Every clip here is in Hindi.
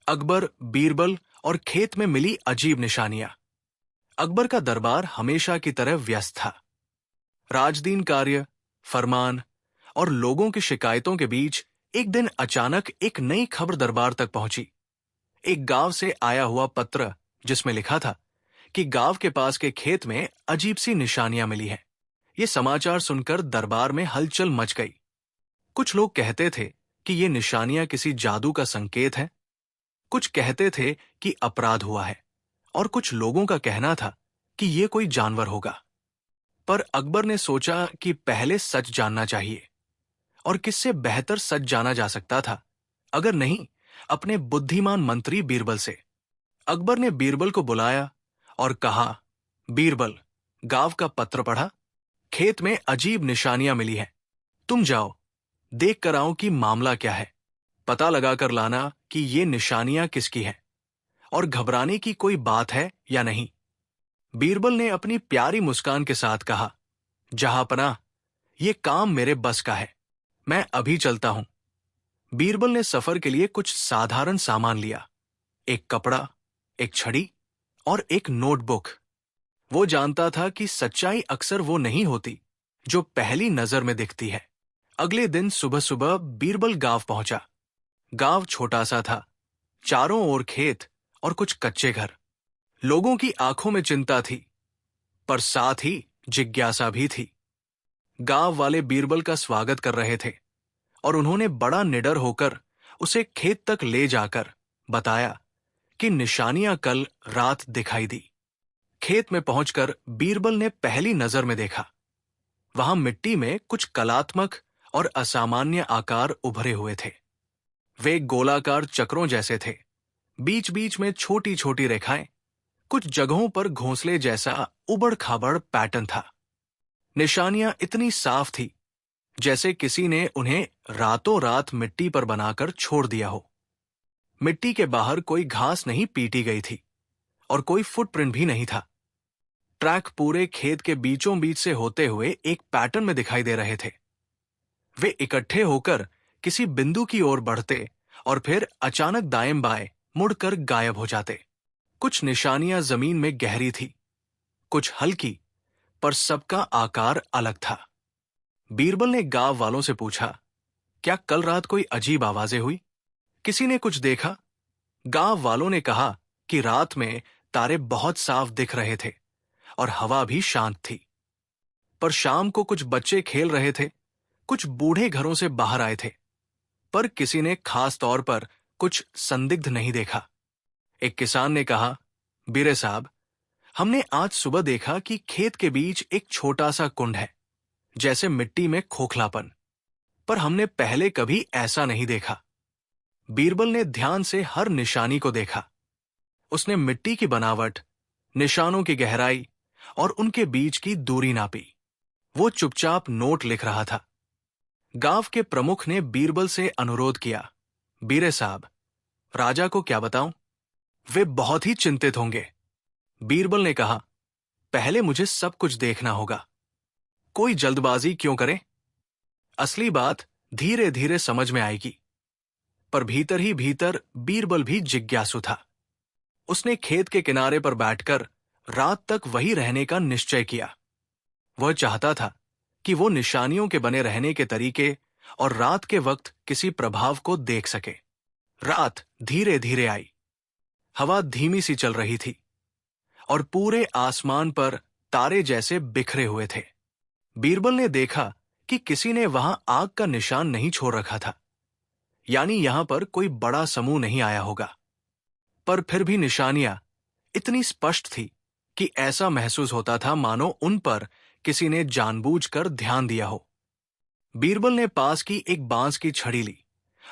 अकबर, बीरबल और खेत में मिली अजीब निशानियां। अकबर का दरबार हमेशा की तरह व्यस्त था। राजदीन कार्य, फरमान और लोगों की शिकायतों के बीच एक दिन अचानक एक नई खबर दरबार तक पहुंची। एक गांव से आया हुआ पत्र जिसमें लिखा था कि गांव के पास के खेत में अजीब सी निशानियां मिली हैं। ये समाचार सुनकर दरबार में हलचल मच गई। कुछ लोग कहते थे कि ये निशानियां किसी जादू का संकेत है, कुछ कहते थे कि अपराध हुआ है, और कुछ लोगों का कहना था कि ये कोई जानवर होगा। पर अकबर ने सोचा कि पहले सच जानना चाहिए, और किससे बेहतर सच जाना जा सकता था अगर नहीं अपने बुद्धिमान मंत्री बीरबल से। अकबर ने बीरबल को बुलाया और कहा, बीरबल, गांव का पत्र पढ़ा? खेत में अजीब निशानियां मिली हैं। तुम जाओ, देख कर आओ कि मामला क्या है। पता लगाकर लाना कि ये निशानियां किसकी हैं और घबराने की कोई बात है या नहीं। बीरबल ने अपनी प्यारी मुस्कान के साथ कहा, जहांपनाह, ये काम मेरे बस का है, मैं अभी चलता हूं। बीरबल ने सफर के लिए कुछ साधारण सामान लिया, एक कपड़ा, एक छड़ी और एक नोटबुक। वो जानता था कि सच्चाई अक्सर वो नहीं होती जो पहली नजर में दिखती है। अगले दिन सुबह सुबह बीरबल गांव पहुंचा। गांव छोटा सा था, चारों ओर खेत और कुछ कच्चे घर। लोगों की आंखों में चिंता थी, पर साथ ही जिज्ञासा भी थी। गांव वाले बीरबल का स्वागत कर रहे थे और उन्होंने बड़ा निडर होकर उसे खेत तक ले जाकर बताया कि निशानियां कल रात दिखाई दी। खेत में पहुंचकर बीरबल ने पहली नजर में देखा, वहां मिट्टी में कुछ कलात्मक और असामान्य आकार उभरे हुए थे। वे गोलाकार चक्रों जैसे थे, बीच बीच में छोटी छोटी रेखाएं, कुछ जगहों पर घोंसले जैसा उबड़ खाबड़ पैटर्न था। निशानियां इतनी साफ थी जैसे किसी ने उन्हें रातों रात मिट्टी पर बनाकर छोड़ दिया हो। मिट्टी के बाहर कोई घास नहीं पीटी गई थी और कोई फुटप्रिंट भी नहीं था। ट्रैक पूरे खेत के बीचों बीच से होते हुए एक पैटर्न में दिखाई दे रहे थे। वे इकट्ठे होकर किसी बिंदु की ओर बढ़ते और फिर अचानक दाएं बाएं मुड़कर गायब हो जाते। कुछ निशानियां जमीन में गहरी थी, कुछ हल्की, पर सबका आकार अलग था। बीरबल ने गांव वालों से पूछा, क्या कल रात कोई अजीब आवाजें हुई? किसी ने कुछ देखा? गांव वालों ने कहा कि रात में तारे बहुत साफ दिख रहे थे और हवा भी शांत थी। पर शाम को कुछ बच्चे खेल रहे थे, कुछ बूढ़े घरों से बाहर आए थे, पर किसी ने खास तौर पर कुछ संदिग्ध नहीं देखा। एक किसान ने कहा, बीरे साहब, हमने आज सुबह देखा कि खेत के बीच एक छोटा सा कुंड है, जैसे मिट्टी में खोखलापन, पर हमने पहले कभी ऐसा नहीं देखा। बीरबल ने ध्यान से हर निशानी को देखा। उसने मिट्टी की बनावट, निशानों की गहराई और उनके बीच की दूरी नापी। वो चुपचाप नोट लिख रहा था। गांव के प्रमुख ने बीरबल से अनुरोध किया, बीरे साहब, राजा को क्या बताऊं? वे बहुत ही चिंतित होंगे। बीरबल ने कहा, पहले मुझे सब कुछ देखना होगा। कोई जल्दबाजी क्यों करे? असली बात धीरे धीरे समझ में आएगी। पर भीतर ही भीतर बीरबल भी जिज्ञासु था। उसने खेत के किनारे पर बैठकर रात तक वहीं रहने का निश्चय किया। वह चाहता था कि वो निशानियों के बने रहने के तरीके और रात के वक्त किसी प्रभाव को देख सके। रात धीरे धीरे आई। हवा धीमी सी चल रही थी और पूरे आसमान पर तारे जैसे बिखरे हुए थे। बीरबल ने देखा कि किसी ने वहां आग का निशान नहीं छोड़ रखा था, यानी यहां पर कोई बड़ा समूह नहीं आया होगा। पर फिर भी निशानियां इतनी स्पष्ट थी कि ऐसा महसूस होता था मानो उन पर किसी ने जानबूझकर ध्यान दिया हो। बीरबल ने पास की एक बांस की छड़ी ली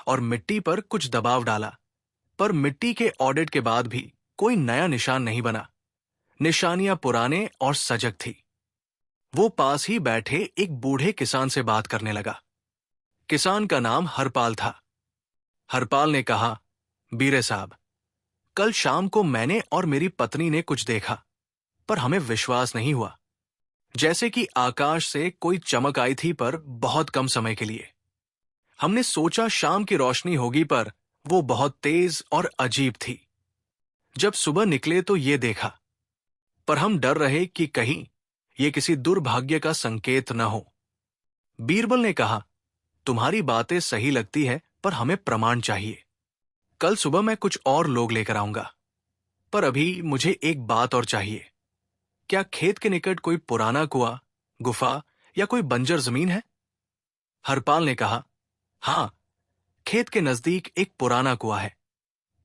और मिट्टी पर कुछ दबाव डाला, पर मिट्टी के ऑडिट के बाद भी कोई नया निशान नहीं बना। निशानियां पुराने और सजग थी। वो पास ही बैठे एक बूढ़े किसान से बात करने लगा। किसान का नाम हरपाल था। हरपाल ने कहा, बीरे साहब, कल शाम को मैंने और मेरी पत्नी ने कुछ देखा, पर हमें विश्वास नहीं हुआ। जैसे कि आकाश से कोई चमक आई थी, पर बहुत कम समय के लिए। हमने सोचा शाम की रोशनी होगी, पर वो बहुत तेज और अजीब थी। जब सुबह निकले तो ये देखा, पर हम डर रहे कि कहीं ये किसी दुर्भाग्य का संकेत न हो। बीरबल ने कहा, तुम्हारी बातें सही लगती है, पर हमें प्रमाण चाहिए। कल सुबह मैं कुछ और लोग लेकर आऊंगा, पर अभी मुझे एक बात और चाहिए। क्या खेत के निकट कोई पुराना कुआं, गुफा या कोई बंजर जमीन है? हरपाल ने कहा, हाँ, खेत के नजदीक एक पुराना कुआं है,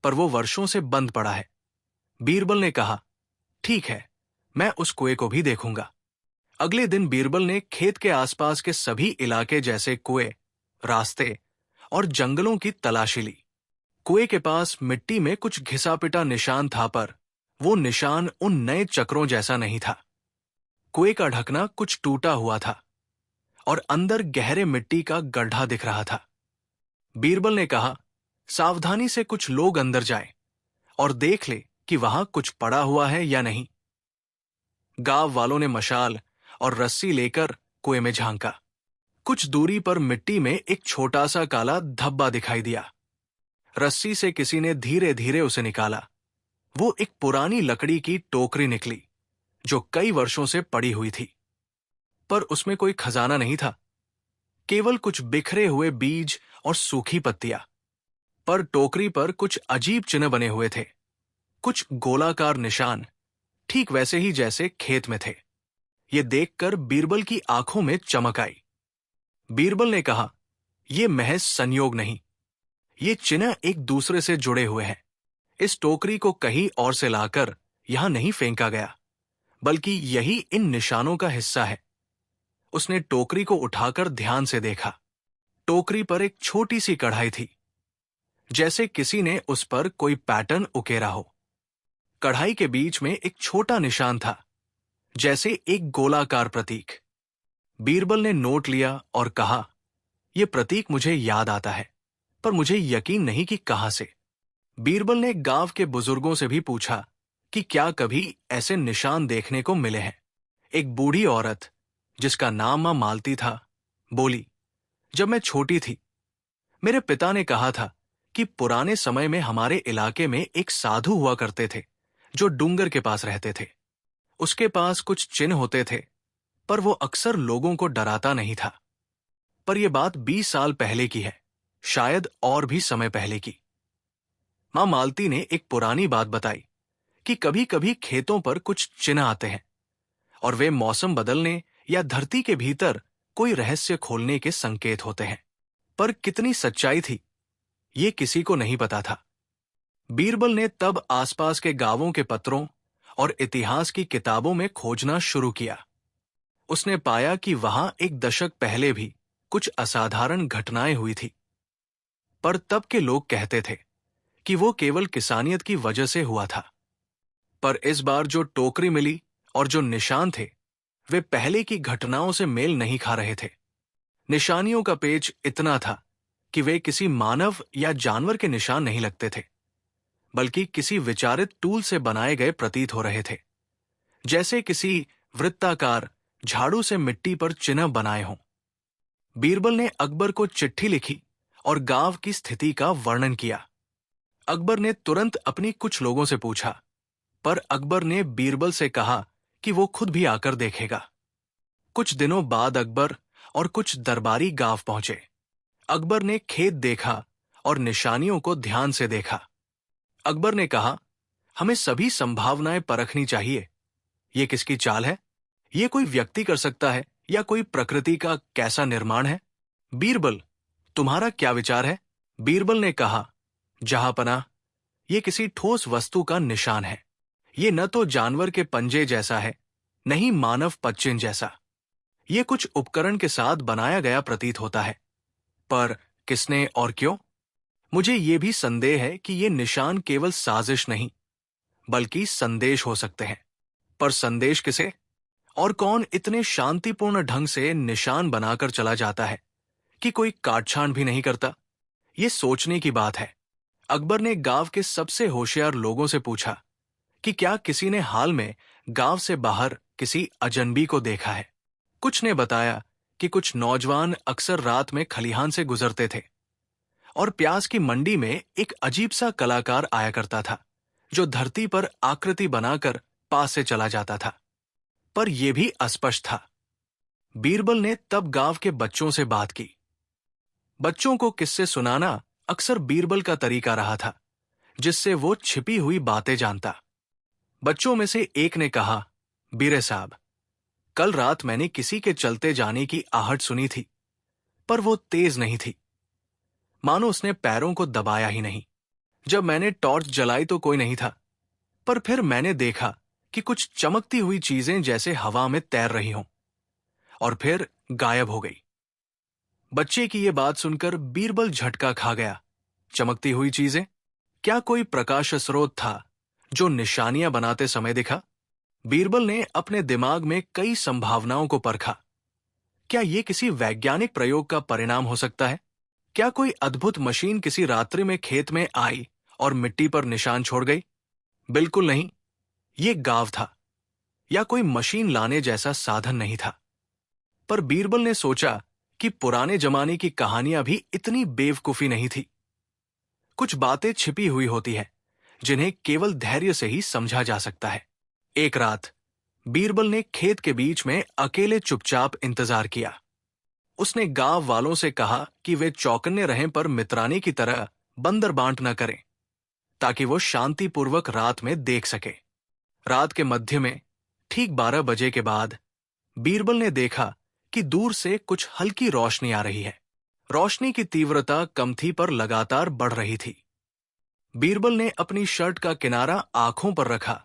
पर वो वर्षों से बंद पड़ा है। बीरबल ने कहा, ठीक है, मैं उस कुएं को भी देखूंगा। अगले दिन बीरबल ने खेत के आसपास के सभी इलाके जैसे कुएं, रास्ते और जंगलों की तलाशी ली। कुएं के पास मिट्टी में कुछ घिसा पिटा निशान था, पर वो निशान उन नए चक्रों जैसा नहीं था। कुएं का ढकना कुछ टूटा हुआ था और अंदर गहरे मिट्टी का गड्ढा दिख रहा था। बीरबल ने कहा, सावधानी से कुछ लोग अंदर जाए और देख ले कि वहां कुछ पड़ा हुआ है या नहीं। गांव वालों ने मशाल और रस्सी लेकर कुएं में झांका। कुछ दूरी पर मिट्टी में एक छोटा सा काला धब्बा दिखाई दिया। रस्सी से किसी ने धीरे धीरे उसे निकाला। वो एक पुरानी लकड़ी की टोकरी निकली, जो कई वर्षों से पड़ी हुई थी। पर उसमें कोई खजाना नहीं था, केवल कुछ बिखरे हुए बीज और सूखी पत्तियां। पर टोकरी पर कुछ अजीब चिन्ह बने हुए थे, कुछ गोलाकार निशान, ठीक वैसे ही जैसे खेत में थे। ये देखकर बीरबल की आंखों में चमक आई। बीरबल ने कहा, यह महज संयोग नहीं, ये चिन्ह एक दूसरे से जुड़े हुए हैं। इस टोकरी को कहीं और से लाकर यहां नहीं फेंका गया, बल्कि यही इन निशानों का हिस्सा है। उसने टोकरी को उठाकर ध्यान से देखा। टोकरी पर एक छोटी सी कढ़ाई थी, जैसे किसी ने उस पर कोई पैटर्न उकेरा हो। कढ़ाई के बीच में एक छोटा निशान था, जैसे एक गोलाकार प्रतीक। बीरबल ने नोट लिया और कहा, यह प्रतीक मुझे याद आता है, पर मुझे यकीन नहीं कि कहां से। बीरबल ने गांव के बुजुर्गों से भी पूछा कि क्या कभी ऐसे निशान देखने को मिले हैं। एक बूढ़ी औरत, जिसका नाम मां मालती था, बोली, जब मैं छोटी थी, मेरे पिता ने कहा था कि पुराने समय में हमारे इलाके में एक साधु हुआ करते थे, जो डूंगर के पास रहते थे। उसके पास कुछ चिन्ह होते थे, पर वो अक्सर लोगों को डराता नहीं था। पर यह बात 20 साल पहले की है, शायद और भी समय पहले की। मां मालती ने एक पुरानी बात बताई कि कभी कभी खेतों पर कुछ चिन्ह आते हैं, और वे मौसम बदलने या धरती के भीतर कोई रहस्य खोलने के संकेत होते हैं। पर कितनी सच्चाई थी, ये किसी को नहीं पता था। बीरबल ने तब आसपास के गांवों के पत्रों और इतिहास की किताबों में खोजना शुरू किया। उसने पाया कि वहां एक दशक पहले भी कुछ असाधारण घटनाएं हुई थी, पर तब के लोग कहते थे कि वो केवल किसानियत की वजह से हुआ था। पर इस बार जो टोकरी मिली और जो निशान थे, वे पहले की घटनाओं से मेल नहीं खा रहे थे। निशानियों का पेच इतना था कि वे किसी मानव या जानवर के निशान नहीं लगते थे, बल्कि किसी विचारित टूल से बनाए गए प्रतीत हो रहे थे, जैसे किसी वृत्ताकार झाड़ू से मिट्टी पर चिन्ह बनाए हों। बीरबल ने अकबर को चिट्ठी लिखी और गांव की स्थिति का वर्णन किया। अकबर ने तुरंत अपनी कुछ लोगों से पूछा, पर अकबर ने बीरबल से कहा कि वो खुद भी आकर देखेगा। कुछ दिनों बाद अकबर और कुछ दरबारी गांव पहुंचे। अकबर ने खेत देखा और निशानियों को ध्यान से देखा। अकबर ने कहा, हमें सभी संभावनाएं परखनी चाहिए। ये किसकी चाल है? ये कोई व्यक्ति कर सकता है या कोई प्रकृति का कैसा निर्माण है? बीरबल, तुम्हारा क्या विचार है? बीरबल ने कहा, जहांपनाह, ये किसी ठोस वस्तु का निशान है। ये न तो जानवर के पंजे जैसा है, न ही मानव पदचिन्ह जैसा। ये कुछ उपकरण के साथ बनाया गया प्रतीत होता है, पर किसने और क्यों? मुझे ये भी संदेह है कि ये निशान केवल साजिश नहीं, बल्कि संदेश हो सकते हैं। पर संदेश किसे? और कौन इतने शांतिपूर्ण ढंग से निशान बनाकर चला जाता है कि कोई काटछांट भी नहीं करता? ये सोचने की बात है। अकबर ने गांव के सबसे होशियार लोगों से पूछा कि क्या किसी ने हाल में गांव से बाहर किसी अजनबी को देखा है। कुछ ने बताया कि कुछ नौजवान अक्सर रात में खलिहान से गुजरते थे और प्याज की मंडी में एक अजीब सा कलाकार आया करता था जो धरती पर आकृति बनाकर पास से चला जाता था, पर यह भी अस्पष्ट था। बीरबल ने तब गांव के बच्चों से बात की। बच्चों को किस्से सुनाना अक्सर बीरबल का तरीका रहा था, जिससे वो छिपी हुई बातें जानता। बच्चों में से एक ने कहा, बीरे साहब, कल रात मैंने किसी के चलते जाने की आहट सुनी थी, पर वो तेज नहीं थी, मानो उसने पैरों को दबाया ही नहीं। जब मैंने टॉर्च जलाई तो कोई नहीं था, पर फिर मैंने देखा कि कुछ चमकती हुई चीजें जैसे हवा में तैर रही हों, और फिर गायब हो गई। बच्चे की यह बात सुनकर बीरबल झटका खा गया। चमकती हुई चीजें? क्या कोई प्रकाश स्रोत था जो निशानियां बनाते समय दिखा? बीरबल ने अपने दिमाग में कई संभावनाओं को परखा। क्या यह किसी वैज्ञानिक प्रयोग का परिणाम हो सकता है? क्या कोई अद्भुत मशीन किसी रात्रि में खेत में आई और मिट्टी पर निशान छोड़ गई? बिल्कुल नहीं, ये गाँव था, या कोई मशीन लाने जैसा साधन नहीं था। पर बीरबल ने सोचा कि पुराने जमाने की कहानियां भी इतनी बेवकूफी नहीं थी। कुछ बातें छिपी हुई होती हैं, जिन्हें केवल धैर्य से ही समझा जा सकता है। एक रात बीरबल ने खेत के बीच में अकेले चुपचाप इंतजार किया। उसने गांव वालों से कहा कि वे चौकन्ने रहें, पर मित्राने की तरह बंदर बांट न करें, ताकि वो शांतिपूर्वक रात में देख सके। रात के मध्य में ठीक 12 बजे के बाद बीरबल ने देखा कि दूर से कुछ हल्की रोशनी आ रही है। रोशनी की तीव्रता कम थी, पर लगातार बढ़ रही थी। बीरबल ने अपनी शर्ट का किनारा आंखों पर रखा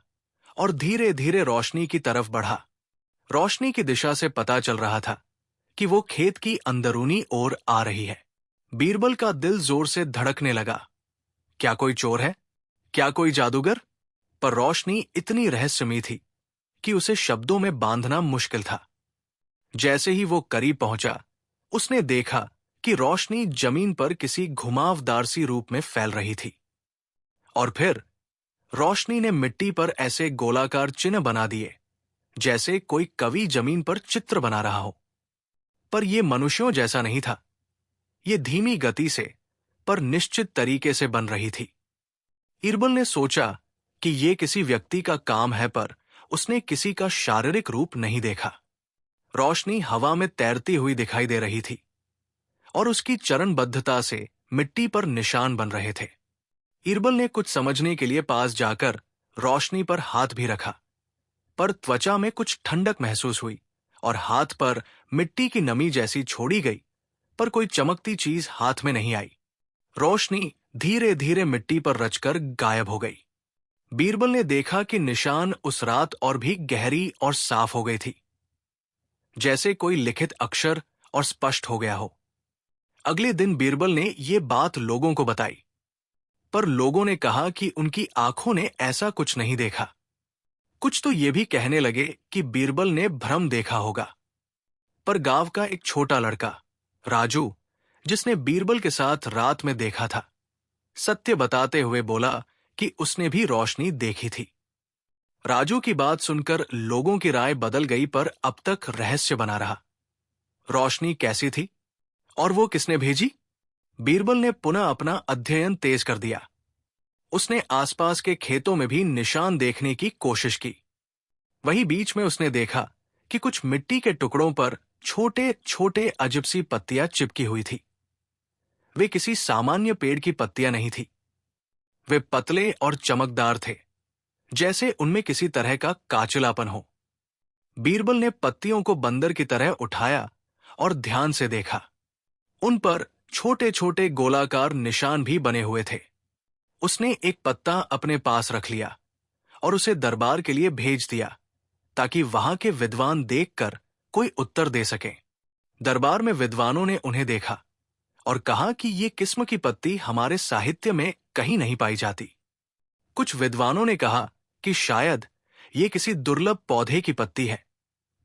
और धीरे धीरे रोशनी की तरफ बढ़ा। रोशनी की दिशा से पता चल रहा था कि वो खेत की अंदरूनी ओर आ रही है। बीरबल का दिल जोर से धड़कने लगा। क्या कोई चोर है? क्या कोई जादूगर? पर रोशनी इतनी रहस्यमयी थी कि उसे शब्दों में बांधना मुश्किल था। जैसे ही वो करीब पहुंचा, उसने देखा कि रोशनी जमीन पर किसी घुमावदार सी रूप में फैल रही थी, और फिर रोशनी ने मिट्टी पर ऐसे गोलाकार चिन्ह बना दिए जैसे कोई कवि जमीन पर चित्र बना रहा हो। पर यह मनुष्यों जैसा नहीं था। ये धीमी गति से पर निश्चित तरीके से बन रही थी। बीरबल ने सोचा कि यह किसी व्यक्ति का काम है, पर उसने किसी का शारीरिक रूप नहीं देखा। रोशनी हवा में तैरती हुई दिखाई दे रही थी और उसकी चरणबद्धता से मिट्टी पर निशान बन रहे थे। बीरबल ने कुछ समझने के लिए पास जाकर रोशनी पर हाथ भी रखा, पर त्वचा में कुछ ठंडक महसूस हुई और हाथ पर मिट्टी की नमी जैसी छोड़ी गई, पर कोई चमकती चीज हाथ में नहीं आई। रोशनी धीरे धीरे मिट्टी पर रचकर गायब हो गई। बीरबल ने देखा कि निशान उस रात और भी गहरी और साफ हो गई थी, जैसे कोई लिखित अक्षर और स्पष्ट हो गया हो। अगले दिन बीरबल ने ये बात लोगों को बताई, पर लोगों ने कहा कि उनकी आंखों ने ऐसा कुछ नहीं देखा। कुछ तो ये भी कहने लगे कि बीरबल ने भ्रम देखा होगा। पर गांव का एक छोटा लड़का राजू, जिसने बीरबल के साथ रात में देखा था, सत्य बताते हुए बोला कि उसने भी रोशनी देखी थी। राजू की बात सुनकर लोगों की राय बदल गई, पर अब तक रहस्य बना रहा। रोशनी कैसी थी और वो किसने भेजी? बीरबल ने पुनः अपना अध्ययन तेज कर दिया। उसने आसपास के खेतों में भी निशान देखने की कोशिश की। वहीं बीच में उसने देखा कि कुछ मिट्टी के टुकड़ों पर छोटे छोटे अजब सी पत्तियां चिपकी हुई थी। वे किसी सामान्य पेड़ की पत्तियां नहीं थी। वे पतले और चमकदार थे, जैसे उनमें किसी तरह का काचलापन हो। बीरबल ने पत्तियों को बंदर की तरह उठाया और ध्यान से देखा। उन पर छोटे छोटे गोलाकार निशान भी बने हुए थे। उसने एक पत्ता अपने पास रख लिया और उसे दरबार के लिए भेज दिया, ताकि वहां के विद्वान देखकर कोई उत्तर दे सकें। दरबार में विद्वानों ने उन्हें देखा और कहा कि ये किस्म की पत्ती हमारे साहित्य में कहीं नहीं पाई जाती। कुछ विद्वानों ने कहा कि शायद ये किसी दुर्लभ पौधे की पत्ती है,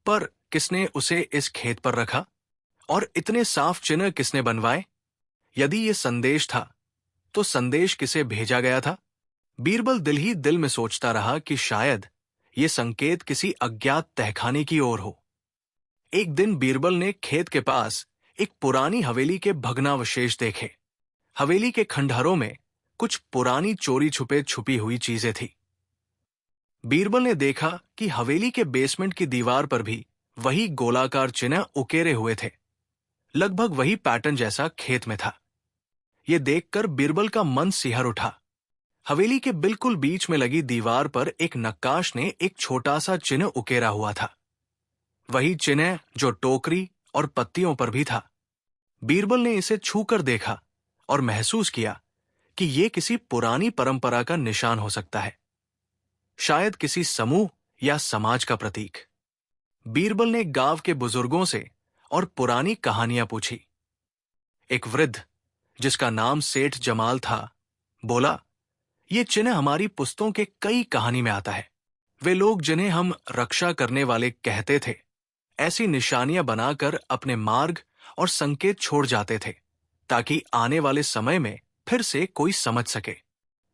पर किसने उसे इस खेत पर रखा और इतने साफ चिन्ह किसने बनवाए? यदि ये संदेश था, तो संदेश किसे भेजा गया था? बीरबल दिल ही दिल में सोचता रहा कि शायद ये संकेत किसी अज्ञात तहखाने की ओर हो। एक दिन बीरबल ने खेत के पास एक पुरानी हवेली के भग्नावशेष देखे। हवेली के खंडहरों में कुछ पुरानी चोरी छुपे छुपी हुई चीजें थी। बीरबल ने देखा कि हवेली के बेसमेंट की दीवार पर भी वही गोलाकार चिन्ह उकेरे हुए थे। लगभग वही पैटर्न जैसा खेत में था। ये देखकर बीरबल का मन सिहर उठा। हवेली के बिल्कुल बीच में लगी दीवार पर एक नक्काश ने एक छोटा सा चिन्ह उकेरा हुआ था। वही चिन्ह जो टोकरी और पत्तियों पर भी था। बीरबल ने इसे छूकर देखा और महसूस किया कि यह किसी पुरानी परंपरा का निशान हो सकता है, शायद किसी समूह या समाज का प्रतीक। बीरबल ने गांव के बुजुर्गों से और पुरानी कहानियां पूछी। एक वृद्ध, जिसका नाम सेठ जमाल था, बोला, ये चिन्ह हमारी पुस्तों के कई कहानी में आता है। वे लोग जिन्हें हम रक्षा करने वाले कहते थे, ऐसी निशानियां बनाकर अपने मार्ग और संकेत छोड़ जाते थे, ताकि आने वाले समय में फिर से कोई समझ सके।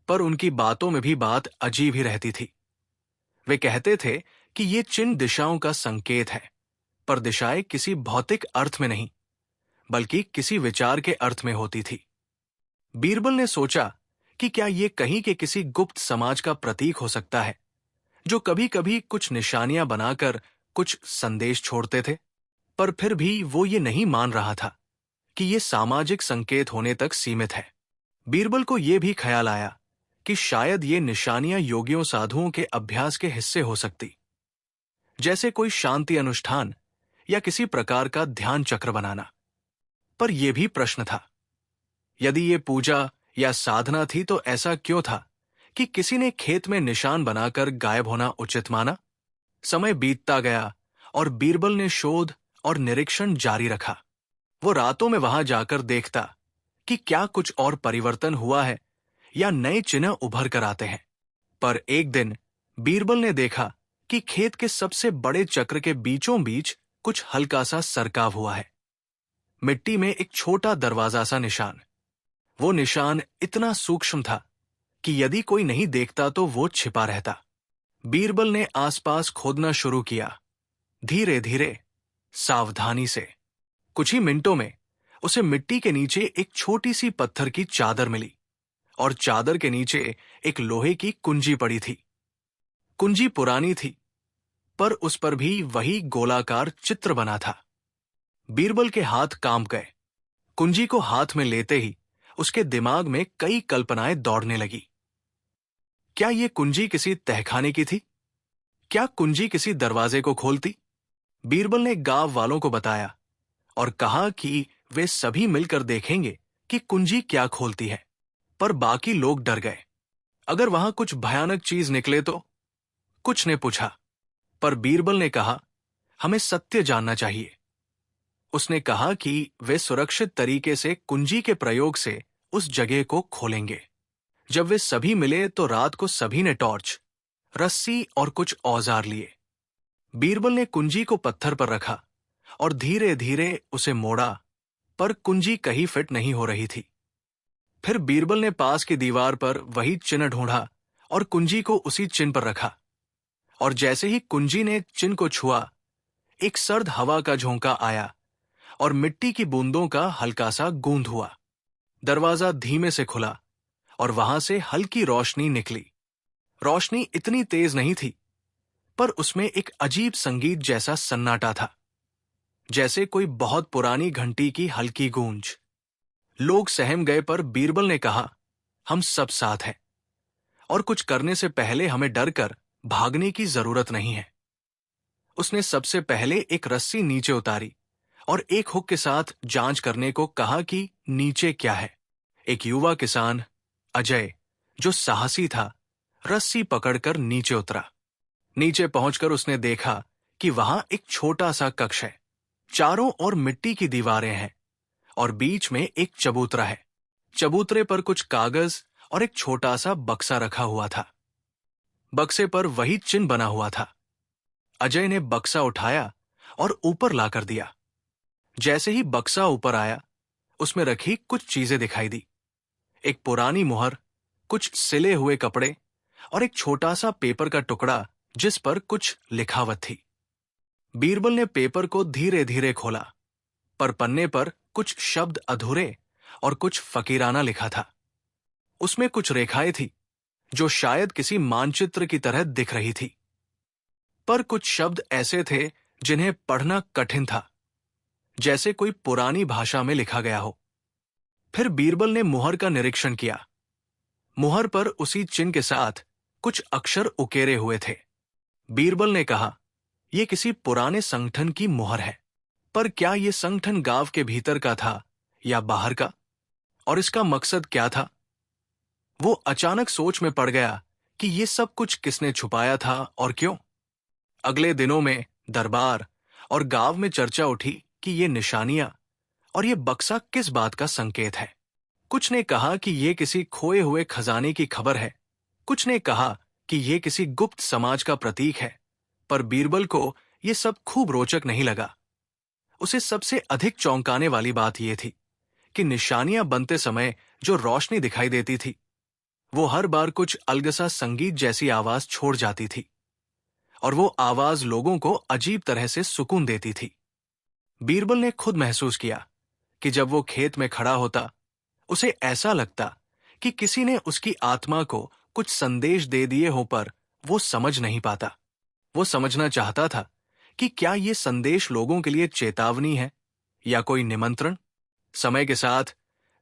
पर उनकी बातों में भी बात अजीब ही रहती थी। वे कहते थे कि ये चिन्ह दिशाओं का संकेत है, पर दिशाएं किसी भौतिक अर्थ में नहीं, बल्कि किसी विचार के अर्थ में होती थी। बीरबल ने सोचा कि क्या ये कहीं के किसी गुप्त समाज का प्रतीक हो सकता है, जो कभी कभी कुछ निशानियां बनाकर कुछ संदेश छोड़ते थे। पर फिर भी वो ये नहीं मान रहा था कि ये सामाजिक संकेत होने तक सीमित है। बीरबल को ये भी ख्याल आया कि शायद ये निशानियां योगियों साधुओं के अभ्यास के हिस्से हो सकती, जैसे कोई शांति अनुष्ठान या किसी प्रकार का ध्यान चक्र बनाना। पर यह भी प्रश्न था, यदि ये पूजा या साधना थी तो ऐसा क्यों था कि किसी ने खेत में निशान बनाकर गायब होना उचित माना। समय बीतता गया और बीरबल ने शोध और निरीक्षण जारी रखा। वो रातों में वहां जाकर देखता कि क्या कुछ और परिवर्तन हुआ है या नए चिन्ह उभर कर आते हैं। पर एक दिन बीरबल ने देखा कि खेत के सबसे बड़े चक्र के बीचों बीच कुछ हल्का सा सरकाव हुआ है। मिट्टी में एक छोटा दरवाजा सा निशान। वो निशान इतना सूक्ष्म था कि यदि कोई नहीं देखता तो वो छिपा रहता। बीरबल ने आसपास खोदना शुरू किया, धीरे धीरे, सावधानी से। कुछ ही मिनटों में उसे मिट्टी के नीचे एक छोटी सी पत्थर की चादर मिली और चादर के नीचे एक लोहे की कुंजी पड़ी थी। कुंजी पुरानी थी, पर उस पर भी वही गोलाकार चित्र बना था। बीरबल के हाथ कांप गए। कुंजी को हाथ में लेते ही उसके दिमाग में कई कल्पनाएं दौड़ने लगी। क्या ये कुंजी किसी तहखाने की थी? क्या कुंजी किसी दरवाजे को खोलती? बीरबल ने गांव वालों को बताया और कहा कि वे सभी मिलकर देखेंगे कि कुंजी क्या खोलती है। पर बाकी लोग डर गए। अगर वहां कुछ भयानक चीज निकले तो? कुछ ने पूछा। पर बीरबल ने कहा, हमें सत्य जानना चाहिए। उसने कहा कि वे सुरक्षित तरीके से कुंजी के प्रयोग से उस जगह को खोलेंगे। जब वे सभी मिले तो रात को सभी ने टॉर्च, रस्सी और कुछ औजार लिए। बीरबल ने कुंजी को पत्थर पर रखा और धीरे धीरे उसे मोड़ा, पर कुंजी कहीं फिट नहीं हो रही थी। फिर बीरबल ने पास की दीवार पर वही चिन्ह ढूंढा और कुंजी को उसी चिन्ह पर रखा। और जैसे ही कुंजी ने चिन्ह को छुआ, एक सर्द हवा का झोंका आया और मिट्टी की बूंदों का हल्का सा गूंद हुआ। दरवाजा धीमे से खुला और वहां से हल्की रोशनी निकली। रोशनी इतनी तेज नहीं थी, पर उसमें एक अजीब संगीत जैसा सन्नाटा था, जैसे कोई बहुत पुरानी घंटी की हल्की गूंज। लोग सहम गए, पर बीरबल ने कहा, हम सब साथ हैं और कुछ करने से पहले हमें डर कर भागने की जरूरत नहीं है। उसने सबसे पहले एक रस्सी नीचे उतारी और एक हुक के साथ जांच करने को कहा कि नीचे क्या है। एक युवा किसान, अजय, जो साहसी था, रस्सी पकड़कर नीचे उतरा। नीचे पहुंचकर उसने देखा कि वहां एक छोटा सा कक्ष है। चारों ओर मिट्टी की दीवारें हैं और बीच में एक चबूतरा है। चबूतरे पर कुछ कागज और एक छोटा सा बक्सा रखा हुआ था। बक्से पर वही चिन्ह बना हुआ था। अजय ने बक्सा उठाया और ऊपर लाकर दिया। जैसे ही बक्सा ऊपर आया, उसमें रखी कुछ चीजें दिखाई दी। एक पुरानी मुहर, कुछ सिले हुए कपड़े और एक छोटा सा पेपर का टुकड़ा जिस पर कुछ लिखावट थी। बीरबल ने पेपर को धीरे धीरे खोला, पर पन्ने पर कुछ शब्द अधूरे और कुछ फकीराना लिखा था। उसमें कुछ रेखाएं थी जो शायद किसी मानचित्र की तरह दिख रही थी, पर कुछ शब्द ऐसे थे जिन्हें पढ़ना कठिन था, जैसे कोई पुरानी भाषा में लिखा गया हो। फिर बीरबल ने मुहर का निरीक्षण किया। मुहर पर उसी चिन्ह के साथ कुछ अक्षर उकेरे हुए थे। बीरबल ने कहा, यह किसी पुराने संगठन की मुहर है। पर क्या यह संगठन गांव के भीतर का था या बाहर का? और इसका मकसद क्या था? वो अचानक सोच में पड़ गया कि यह सब कुछ किसने छुपाया था और क्यों। अगले दिनों में दरबार और गांव में चर्चा उठी कि ये निशानियां और ये बक्सा किस बात का संकेत है। कुछ ने कहा कि यह किसी खोए हुए खजाने की खबर है, कुछ ने कहा कि यह किसी गुप्त समाज का प्रतीक है। पर बीरबल को यह सब खूब रोचक नहीं लगा। उसे सबसे अधिक चौंकाने वाली बात यह थी कि निशानियां बनते समय जो रोशनी दिखाई देती थी, वो हर बार कुछ अलगसा संगीत जैसी आवाज छोड़ जाती थी, और वो आवाज लोगों को अजीब तरह से सुकून देती थी। बीरबल ने खुद महसूस किया कि जब वो खेत में खड़ा होता, उसे ऐसा लगता कि किसी ने उसकी आत्मा को कुछ संदेश दे दिए हो, पर वो समझ नहीं पाता। वो समझना चाहता था कि क्या ये संदेश लोगों के लिए चेतावनी है या कोई निमंत्रण। समय के साथ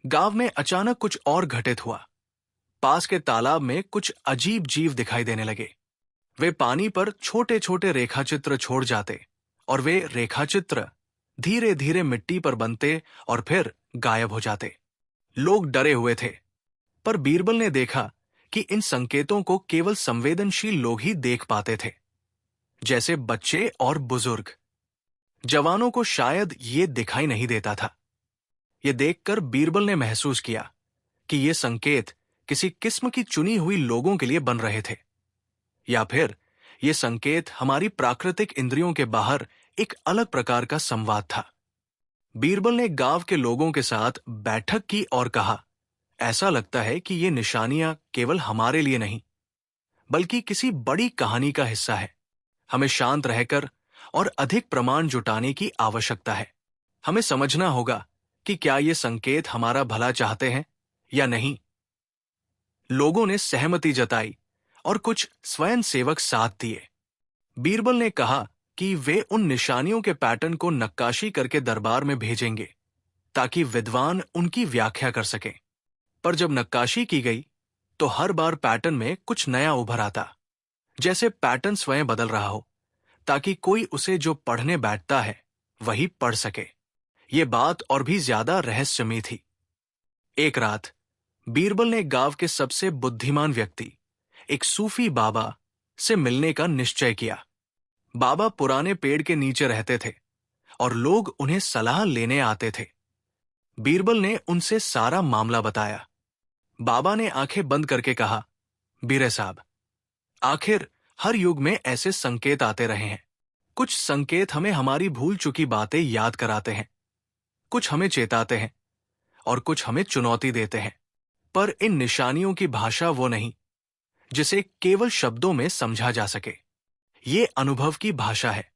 गांव में अचानक कुछ और घटित हुआ। पास के तालाब में कुछ अजीब जीव दिखाई देने लगे। वे पानी पर छोटे छोटे रेखाचित्र छोड़ जाते, और वे रेखाचित्र धीरे धीरे मिट्टी पर बनते और फिर गायब हो जाते। लोग डरे हुए थे, पर बीरबल ने देखा कि इन संकेतों को केवल संवेदनशील लोग ही देख पाते थे, जैसे बच्चे और बुजुर्ग। जवानों को शायद ये दिखाई नहीं देता था। ये देखकर बीरबल ने महसूस किया कि ये संकेत किसी किस्म की चुनी हुई लोगों के लिए बन रहे थे, या फिर ये संकेत हमारी प्राकृतिक इंद्रियों के बाहर एक अलग प्रकार का संवाद था। बीरबल ने गांव के लोगों के साथ बैठक की और कहा, ऐसा लगता है कि ये निशानियां केवल हमारे लिए नहीं, बल्कि किसी बड़ी कहानी का हिस्सा है। हमें शांत रहकर और अधिक प्रमाण जुटाने की आवश्यकता है। हमें समझना होगा कि क्या ये संकेत हमारा भला चाहते हैं या नहीं। लोगों ने सहमति जताई और कुछ स्वयंसेवक साथ दिए। बीरबल ने कहा कि वे उन निशानियों के पैटर्न को नक्काशी करके दरबार में भेजेंगे, ताकि विद्वान उनकी व्याख्या कर सकें। पर जब नक्काशी की गई, तो हर बार पैटर्न में कुछ नया उभर आता, जैसे पैटर्न स्वयं बदल रहा हो, ताकि कोई उसे जो पढ़ने बैठता है वही पढ़ सके। ये बात और भी ज्यादा रहस्यमयी थी। एक रात बीरबल ने गांव के सबसे बुद्धिमान व्यक्ति, एक सूफी बाबा, से मिलने का निश्चय किया। बाबा पुराने पेड़ के नीचे रहते थे और लोग उन्हें सलाह लेने आते थे। बीरबल ने उनसे सारा मामला बताया। बाबा ने आंखें बंद करके कहा, बीरे साहब, आखिर हर युग में ऐसे संकेत आते रहे हैं। कुछ संकेत हमें हमारी भूल चुकी बातें याद कराते हैं, कुछ हमें चेताते हैं और कुछ हमें चुनौती देते हैं। पर इन निशानियों की भाषा वो नहीं जिसे केवल शब्दों में समझा जा सके। ये अनुभव की भाषा है।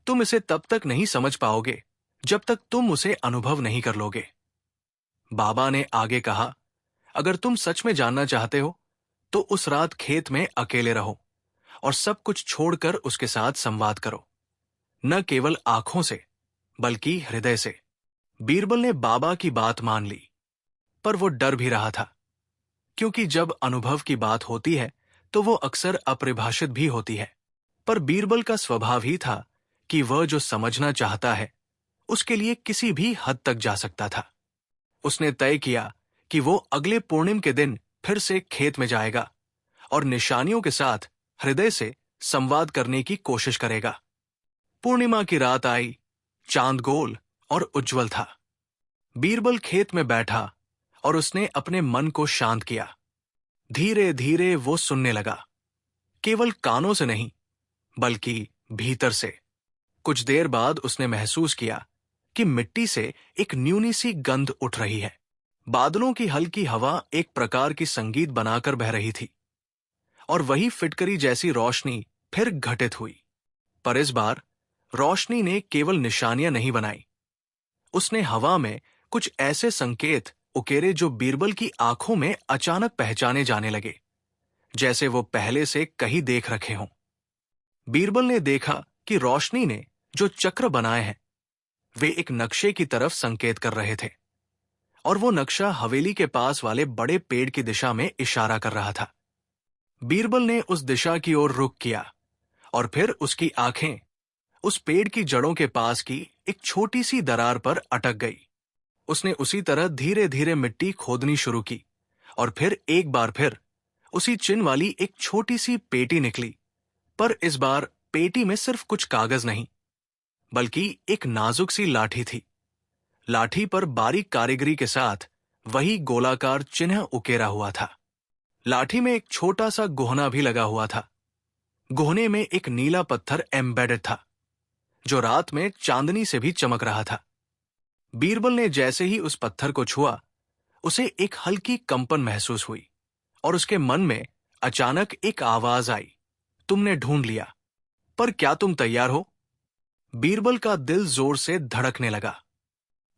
तुम इसे तब तक नहीं समझ पाओगे जब तक तुम उसे अनुभव नहीं कर लोगे। बाबा ने आगे कहा, अगर तुम सच में जानना चाहते हो तो उस रात खेत में अकेले रहो और सब कुछ छोड़कर उसके साथ संवाद करो, न केवल आंखों से बल्कि हृदय से। बीरबल ने बाबा की बात मान ली, पर वो डर भी रहा था, क्योंकि जब अनुभव की बात होती है तो वो अक्सर अपरिभाषित भी होती है। पर बीरबल का स्वभाव ही था कि वह जो समझना चाहता है उसके लिए किसी भी हद तक जा सकता था। उसने तय किया कि वो अगले पूर्णिम के दिन फिर से खेत में जाएगा और निशानियों के साथ हृदय से संवाद करने की कोशिश करेगा। पूर्णिमा की रात आई। चांद गोल और उज्जवल था। बीरबल खेत में बैठा और उसने अपने मन को शांत किया। धीरे धीरे वो सुनने लगा, केवल कानों से नहीं बल्कि भीतर से। कुछ देर बाद उसने महसूस किया कि मिट्टी से एक न्यूनी सी गंध उठ रही है। बादलों की हल्की हवा एक प्रकार की संगीत बनाकर बह रही थी, और वही फिटकरी जैसी रोशनी फिर घटित हुई। पर इस बार रोशनी ने केवल निशानियां नहीं बनाई, उसने हवा में कुछ ऐसे संकेत उकेरे जो बीरबल की आंखों में अचानक पहचाने जाने लगे, जैसे वो पहले से कहीं देख रखे हों। बीरबल ने देखा कि रोशनी ने जो चक्र बनाए हैं वे एक नक्शे की तरफ संकेत कर रहे थे, और वो नक्शा हवेली के पास वाले बड़े पेड़ की दिशा में इशारा कर रहा था। बीरबल ने उस दिशा की ओर रुख किया और फिर उसकी आंखें उस पेड़ की जड़ों के पास की एक छोटी सी दरार पर अटक गई। उसने उसी तरह धीरे धीरे मिट्टी खोदनी शुरू की और फिर एक बार फिर उसी चिन्ह वाली एक छोटी सी पेटी निकली, पर इस बार पेटी में सिर्फ कुछ कागज नहीं बल्कि एक नाजुक सी लाठी थी। लाठी पर बारीक कारीगरी के साथ वही गोलाकार चिन्ह उकेरा हुआ था। लाठी में एक छोटा सा गोहना भी लगा हुआ था। गोहने में एक नीला पत्थर एम्बेडेड था जो रात में चांदनी से भी चमक रहा था। बीरबल ने जैसे ही उस पत्थर को छुआ, उसे एक हल्की कंपन महसूस हुई और उसके मन में अचानक एक आवाज आई, तुमने ढूंढ लिया, पर क्या तुम तैयार हो? बीरबल का दिल जोर से धड़कने लगा।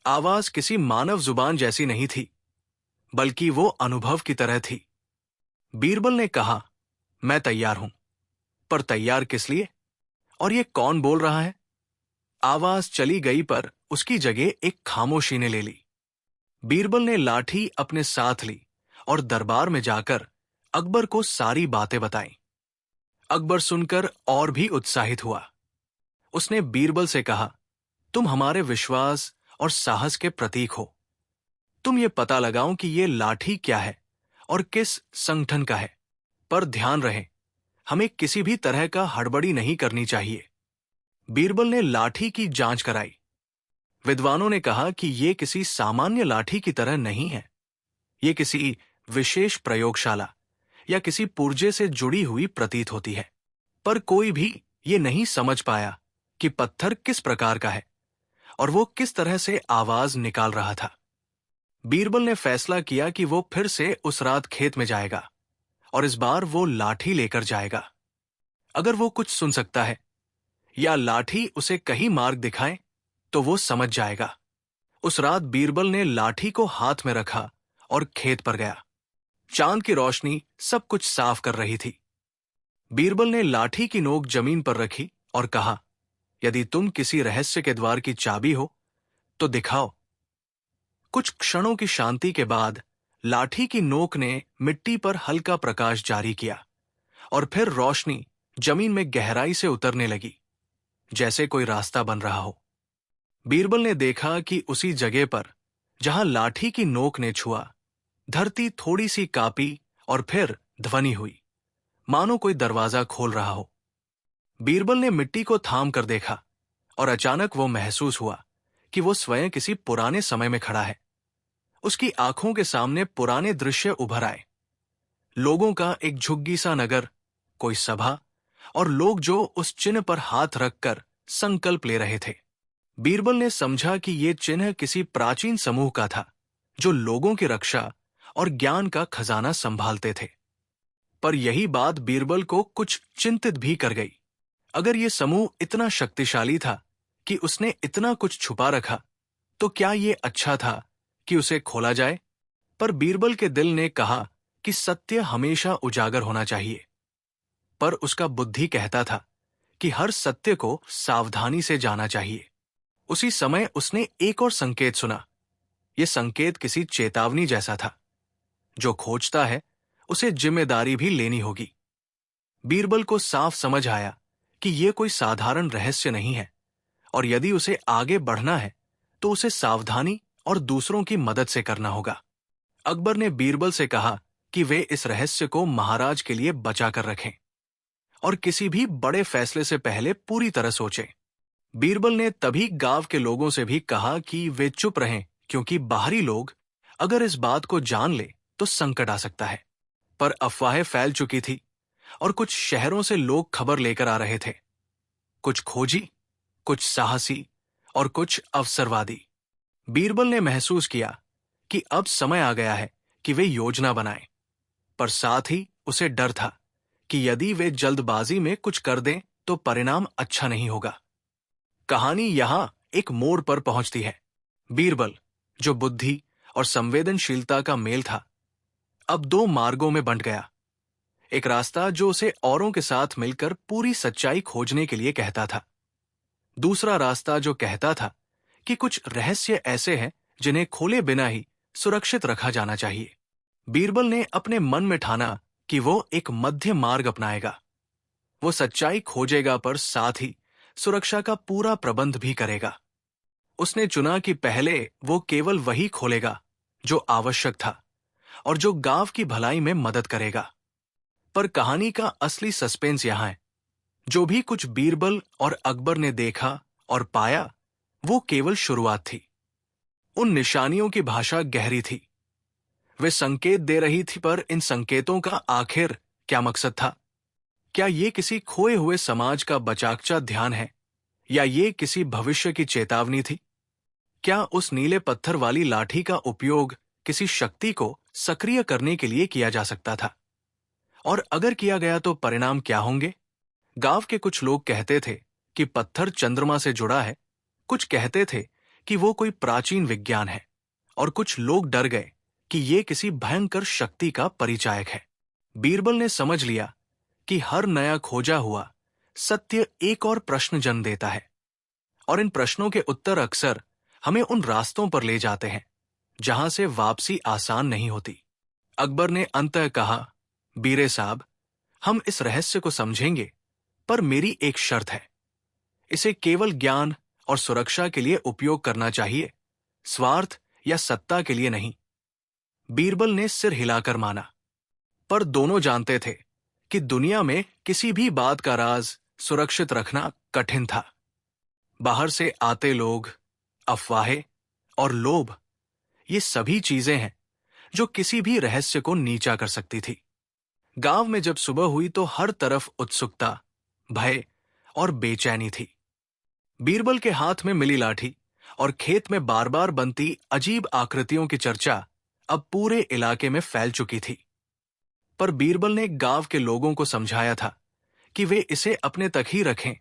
आवाज किसी मानव जुबान जैसी नहीं थी, बल्कि वो अनुभव की तरह थी। बीरबल ने कहा, मैं तैयार हूं, पर तैयार किस लिए? और ये कौन बोल रहा है? आवाज चली गई, पर उसकी जगह एक खामोशी ने ले ली। बीरबल ने लाठी अपने साथ ली और दरबार में जाकर अकबर को सारी बातें बताईं। अकबर सुनकर और भी उत्साहित हुआ। उसने बीरबल से कहा, तुम हमारे विश्वास और साहस के प्रतीक हो। तुम ये पता लगाओ कि ये लाठी क्या है और किस संगठन का है, पर ध्यान रहे हमें किसी भी तरह का हड़बड़ी नहीं करनी चाहिए। बीरबल ने लाठी की जांच कराई। विद्वानों ने कहा कि ये किसी सामान्य लाठी की तरह नहीं है। ये किसी विशेष प्रयोगशाला या किसी पुर्जे से जुड़ी हुई प्रतीत होती है। पर कोई भी ये नहीं समझ पाया कि पत्थर किस प्रकार का है और वो किस तरह से आवाज निकाल रहा था। बीरबल ने फैसला किया कि वो फिर से उस रात खेत में जाएगा और इस बार वो लाठी लेकर जाएगा। अगर वो कुछ सुन सकता है या लाठी उसे कहीं मार्ग दिखाए तो वो समझ जाएगा। उस रात बीरबल ने लाठी को हाथ में रखा और खेत पर गया। चांद की रोशनी सब कुछ साफ कर रही थी। बीरबल ने लाठी की नोक जमीन पर रखी और कहा, यदि तुम किसी रहस्य के द्वार की चाबी हो तो दिखाओ। कुछ क्षणों की शांति के बाद लाठी की नोक ने मिट्टी पर हल्का प्रकाश जारी किया और फिर रोशनी जमीन में गहराई से उतरने लगी, जैसे कोई रास्ता बन रहा हो। बीरबल ने देखा कि उसी जगह पर जहां लाठी की नोक ने छुआ, धरती थोड़ी सी कांपी और फिर ध्वनि हुई, मानो कोई दरवाजा खोल रहा हो। बीरबल ने मिट्टी को थाम कर देखा और अचानक वो महसूस हुआ कि वो स्वयं किसी पुराने समय में खड़ा है। उसकी आंखों के सामने पुराने दृश्य उभर आए। लोगों का एक झुग्गी सा नगर, कोई सभा और लोग जो उस चिन्ह पर हाथ रखकर संकल्प ले रहे थे। बीरबल ने समझा कि ये चिन्ह किसी प्राचीन समूह का था जो लोगों की रक्षा और ज्ञान का खजाना संभालते थे। पर यही बात बीरबल को कुछ चिंतित भी कर गई। अगर ये समूह इतना शक्तिशाली था कि उसने इतना कुछ छुपा रखा, तो क्या ये अच्छा था कि उसे खोला जाए? पर बीरबल के दिल ने कहा कि सत्य हमेशा उजागर होना चाहिए। पर उसका बुद्धि कहता था कि हर सत्य को सावधानी से जाना चाहिए। उसी समय उसने एक और संकेत सुना। यह संकेत किसी चेतावनी जैसा था। जो खोजता है उसे जिम्मेदारी भी लेनी होगी। बीरबल को साफ समझ आया कि यह कोई साधारण रहस्य नहीं है और यदि उसे आगे बढ़ना है तो उसे सावधानी और दूसरों की मदद से करना होगा। अकबर ने बीरबल से कहा कि वे इस रहस्य को महाराज के लिए बचा कर रखें और किसी भी बड़े फैसले से पहले पूरी तरह सोचें। बीरबल ने तभी गांव के लोगों से भी कहा कि वे चुप रहें, क्योंकि बाहरी लोग अगर इस बात को जान ले तो संकट आ सकता है। पर अफवाहें फैल चुकी थी और कुछ शहरों से लोग खबर लेकर आ रहे थे, कुछ खोजी, कुछ साहसी और कुछ अवसरवादी। बीरबल ने महसूस किया कि अब समय आ गया है कि वे योजना बनाएं, पर साथ ही उसे डर था कि यदि वे जल्दबाजी में कुछ कर दें तो परिणाम अच्छा नहीं होगा। कहानी यहां एक मोड़ पर पहुंचती है। बीरबल, जो बुद्धि और संवेदनशीलता का मेल था, अब दो मार्गों में बंट गया। एक रास्ता जो उसे औरों के साथ मिलकर पूरी सच्चाई खोजने के लिए कहता था, दूसरा रास्ता जो कहता था कि कुछ रहस्य ऐसे हैं जिन्हें खोले बिना ही सुरक्षित रखा जाना चाहिए। बीरबल ने अपने मन में ठाना कि वो एक मध्य मार्ग अपनाएगा। वो सच्चाई खोजेगा पर साथ ही सुरक्षा का पूरा प्रबंध भी करेगा। उसने चुना कि पहले वो केवल वही खोलेगा जो आवश्यक था और जो गांव की भलाई में मदद करेगा। पर कहानी का असली सस्पेंस यहां है। जो भी कुछ बीरबल और अकबर ने देखा और पाया, वो केवल शुरुआत थी। उन निशानियों की भाषा गहरी थी। वे संकेत दे रही थी, पर इन संकेतों का आखिर क्या मकसद था? क्या ये किसी खोए हुए समाज का बचाकचा ध्यान है, या ये किसी भविष्य की चेतावनी थी? क्या उस नीले पत्थर वाली लाठी का उपयोग किसी शक्ति को सक्रिय करने के लिए किया जा सकता था? और अगर किया गया तो परिणाम क्या होंगे? गांव के कुछ लोग कहते थे कि पत्थर चंद्रमा से जुड़ा है, कुछ कहते थे कि वो कोई प्राचीन विज्ञान है, और कुछ लोग डर गए कि ये किसी भयंकर शक्ति का परिचायक है। बीरबल ने समझ लिया कि हर नया खोजा हुआ सत्य एक और प्रश्न जन्म देता है, और इन प्रश्नों के उत्तर अक्सर हमें उन रास्तों पर ले जाते हैं जहां से वापसी आसान नहीं होती। अकबर ने अंततः कहा, बीरे साहब, हम इस रहस्य को समझेंगे, पर मेरी एक शर्त है। इसे केवल ज्ञान और सुरक्षा के लिए उपयोग करना चाहिए, स्वार्थ या सत्ता के लिए नहीं। बीरबल ने सिर हिलाकर माना। पर दोनों जानते थे कि दुनिया में किसी भी बात का राज सुरक्षित रखना कठिन था। बाहर से आते लोग, अफवाहें और लोभ, ये सभी चीजें हैं जो किसी भी रहस्य को नीचा कर सकती थी। गांव में जब सुबह हुई तो हर तरफ उत्सुकता, भय और बेचैनी थी। बीरबल के हाथ में मिली लाठी और खेत में बार बार बनती अजीब आकृतियों की चर्चा अब पूरे इलाके में फैल चुकी थी। पर बीरबल ने गांव के लोगों को समझाया था कि वे इसे अपने तक ही रखें,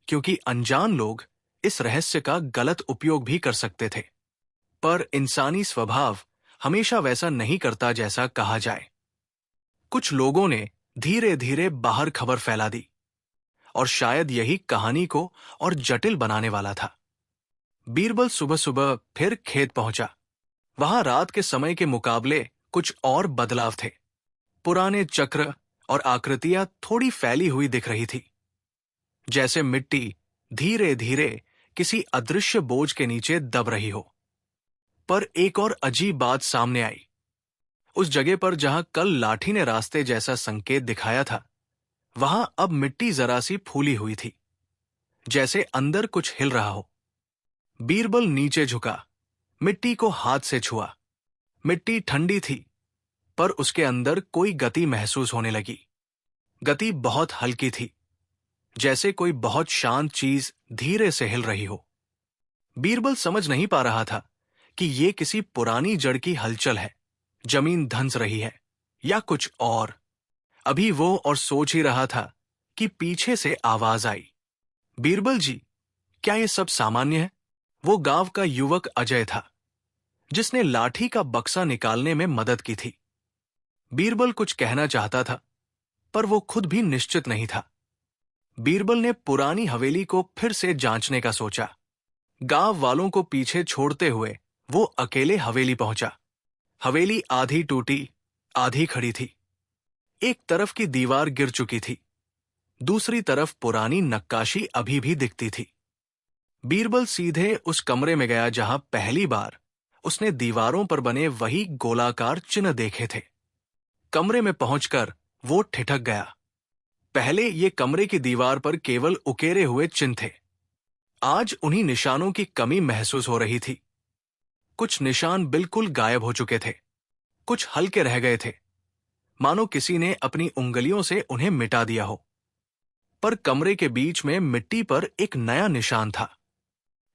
क्योंकि अनजान लोग इस रहस्य का गलत उपयोग भी कर सकते थे। पर इंसानी स्वभाव हमेशा वैसा नहीं करता जैसा कहा जाए। कुछ लोगों ने धीरे धीरे बाहर खबर फैला दी, और शायद यही कहानी को और जटिल बनाने वाला था। बीरबल सुबह सुबह फिर खेत पहुंचा। वहां रात के समय के मुकाबले कुछ और बदलाव थे। पुराने चक्र और आकृतियां थोड़ी फैली हुई दिख रही थी, जैसे मिट्टी धीरे धीरे किसी अदृश्य बोझ के नीचे दब रही हो। पर एक और अजीब बात सामने आई। उस जगह पर जहां कल लाठी ने रास्ते जैसा संकेत दिखाया था, वहां अब मिट्टी जरा सी फूली हुई थी, जैसे अंदर कुछ हिल रहा हो। बीरबल नीचे झुका, मिट्टी को हाथ से छुआ। मिट्टी ठंडी थी, पर उसके अंदर कोई गति महसूस होने लगी। गति बहुत हल्की थी, जैसे कोई बहुत शांत चीज धीरे से हिल रही हो। बीरबल समझ नहीं पा रहा था कि ये किसी पुरानी जड़ की हलचल है, जमीन धंस रही है, या कुछ और। अभी वो और सोच ही रहा था कि पीछे से आवाज आई, बीरबल जी, क्या ये सब सामान्य है? वो गांव का युवक अजय था, जिसने लाठी का बक्सा निकालने में मदद की थी। बीरबल कुछ कहना चाहता था, पर वो खुद भी निश्चित नहीं था। बीरबल ने पुरानी हवेली को फिर से जांचने का सोचा। गांव वालों को पीछे छोड़ते हुए वो अकेले हवेली पहुंचा। हवेली आधी टूटी, आधी खड़ी थी। एक तरफ की दीवार गिर चुकी थी, दूसरी तरफ पुरानी नक्काशी अभी भी दिखती थी। बीरबल सीधे उस कमरे में गया जहां पहली बार उसने दीवारों पर बने वही गोलाकार चिन्ह देखे थे। कमरे में पहुंचकर वो ठिठक गया। पहले ये कमरे की दीवार पर केवल उकेरे हुए चिन्ह थे। आज उन्हीं निशानों की कमी महसूस हो रही थी। कुछ निशान बिल्कुल गायब हो चुके थे, कुछ हल्के रह गए थे, मानो किसी ने अपनी उंगलियों से उन्हें मिटा दिया हो। पर कमरे के बीच में मिट्टी पर एक नया निशान था,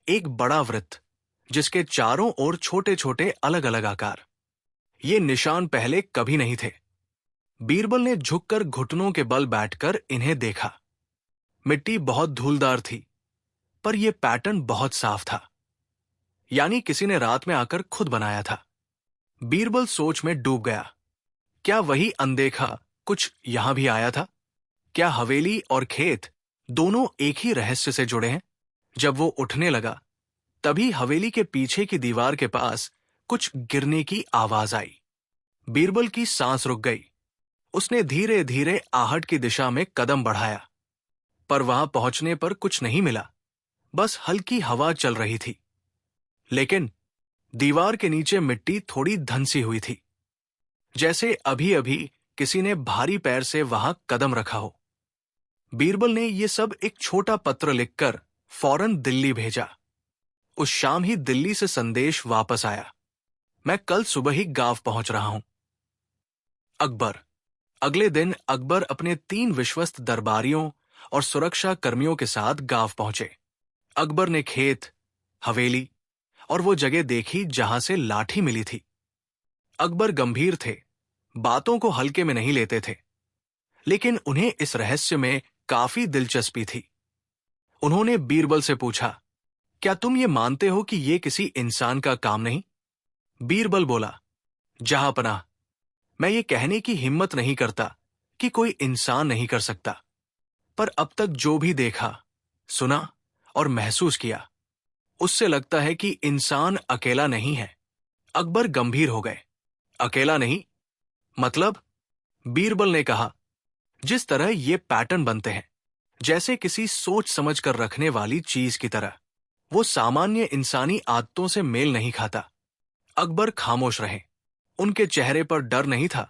एक बड़ा वृत्त जिसके चारों ओर छोटे छोटे अलग अलग आकार। ये निशान पहले कभी नहीं थे। बीरबल ने झुककर घुटनों के बल बैठकर इन्हें देखा। मिट्टी बहुत धूलदार थी, पर यह पैटर्न बहुत साफ था, यानी किसी ने रात में आकर खुद बनाया था। बीरबल सोच में डूब गया। क्या वही अनदेखा कुछ यहां भी आया था? क्या हवेली और खेत दोनों एक ही रहस्य से जुड़े हैं? जब वो उठने लगा, तभी हवेली के पीछे की दीवार के पास कुछ गिरने की आवाज आई। बीरबल की सांस रुक गई। उसने धीरे धीरे आहट की दिशा में कदम बढ़ाया, पर वहां पहुंचने पर कुछ नहीं मिला, बस हल्की हवा चल रही थी। लेकिन दीवार के नीचे मिट्टी थोड़ी धंसी हुई थी, जैसे अभी अभी किसी ने भारी पैर से वहां कदम रखा हो। बीरबल ने यह सब एक छोटा पत्र लिखकर फौरन दिल्ली भेजा। उस शाम ही दिल्ली से संदेश वापस आया, मैं कल सुबह ही गांव पहुंच रहा हूं। अकबर। अगले दिन अकबर अपने 3 विश्वस्त दरबारियों और सुरक्षा कर्मियों के साथ गांव पहुंचे। अकबर ने खेत, हवेली और वो जगह देखी जहां से लाठी मिली थी। अकबर गंभीर थे, बातों को हल्के में नहीं लेते थे, लेकिन उन्हें इस रहस्य में काफी दिलचस्पी थी। उन्होंने बीरबल से पूछा, क्या तुम ये मानते हो कि ये किसी इंसान का काम नहीं? बीरबल बोला, जहांपनाह, मैं ये कहने की हिम्मत नहीं करता कि कोई इंसान नहीं कर सकता, पर अब तक जो भी देखा, सुना और महसूस किया, उससे लगता है कि इंसान अकेला नहीं है। अकबर गंभीर हो गए। अकेला नहीं? मतलब? बीरबल ने कहा, जिस तरह ये पैटर्न बनते हैं, जैसे किसी सोच समझ कर रखने वाली चीज की तरह, वो सामान्य इंसानी आदतों से मेल नहीं खाता। अकबर खामोश रहे। उनके चेहरे पर डर नहीं था,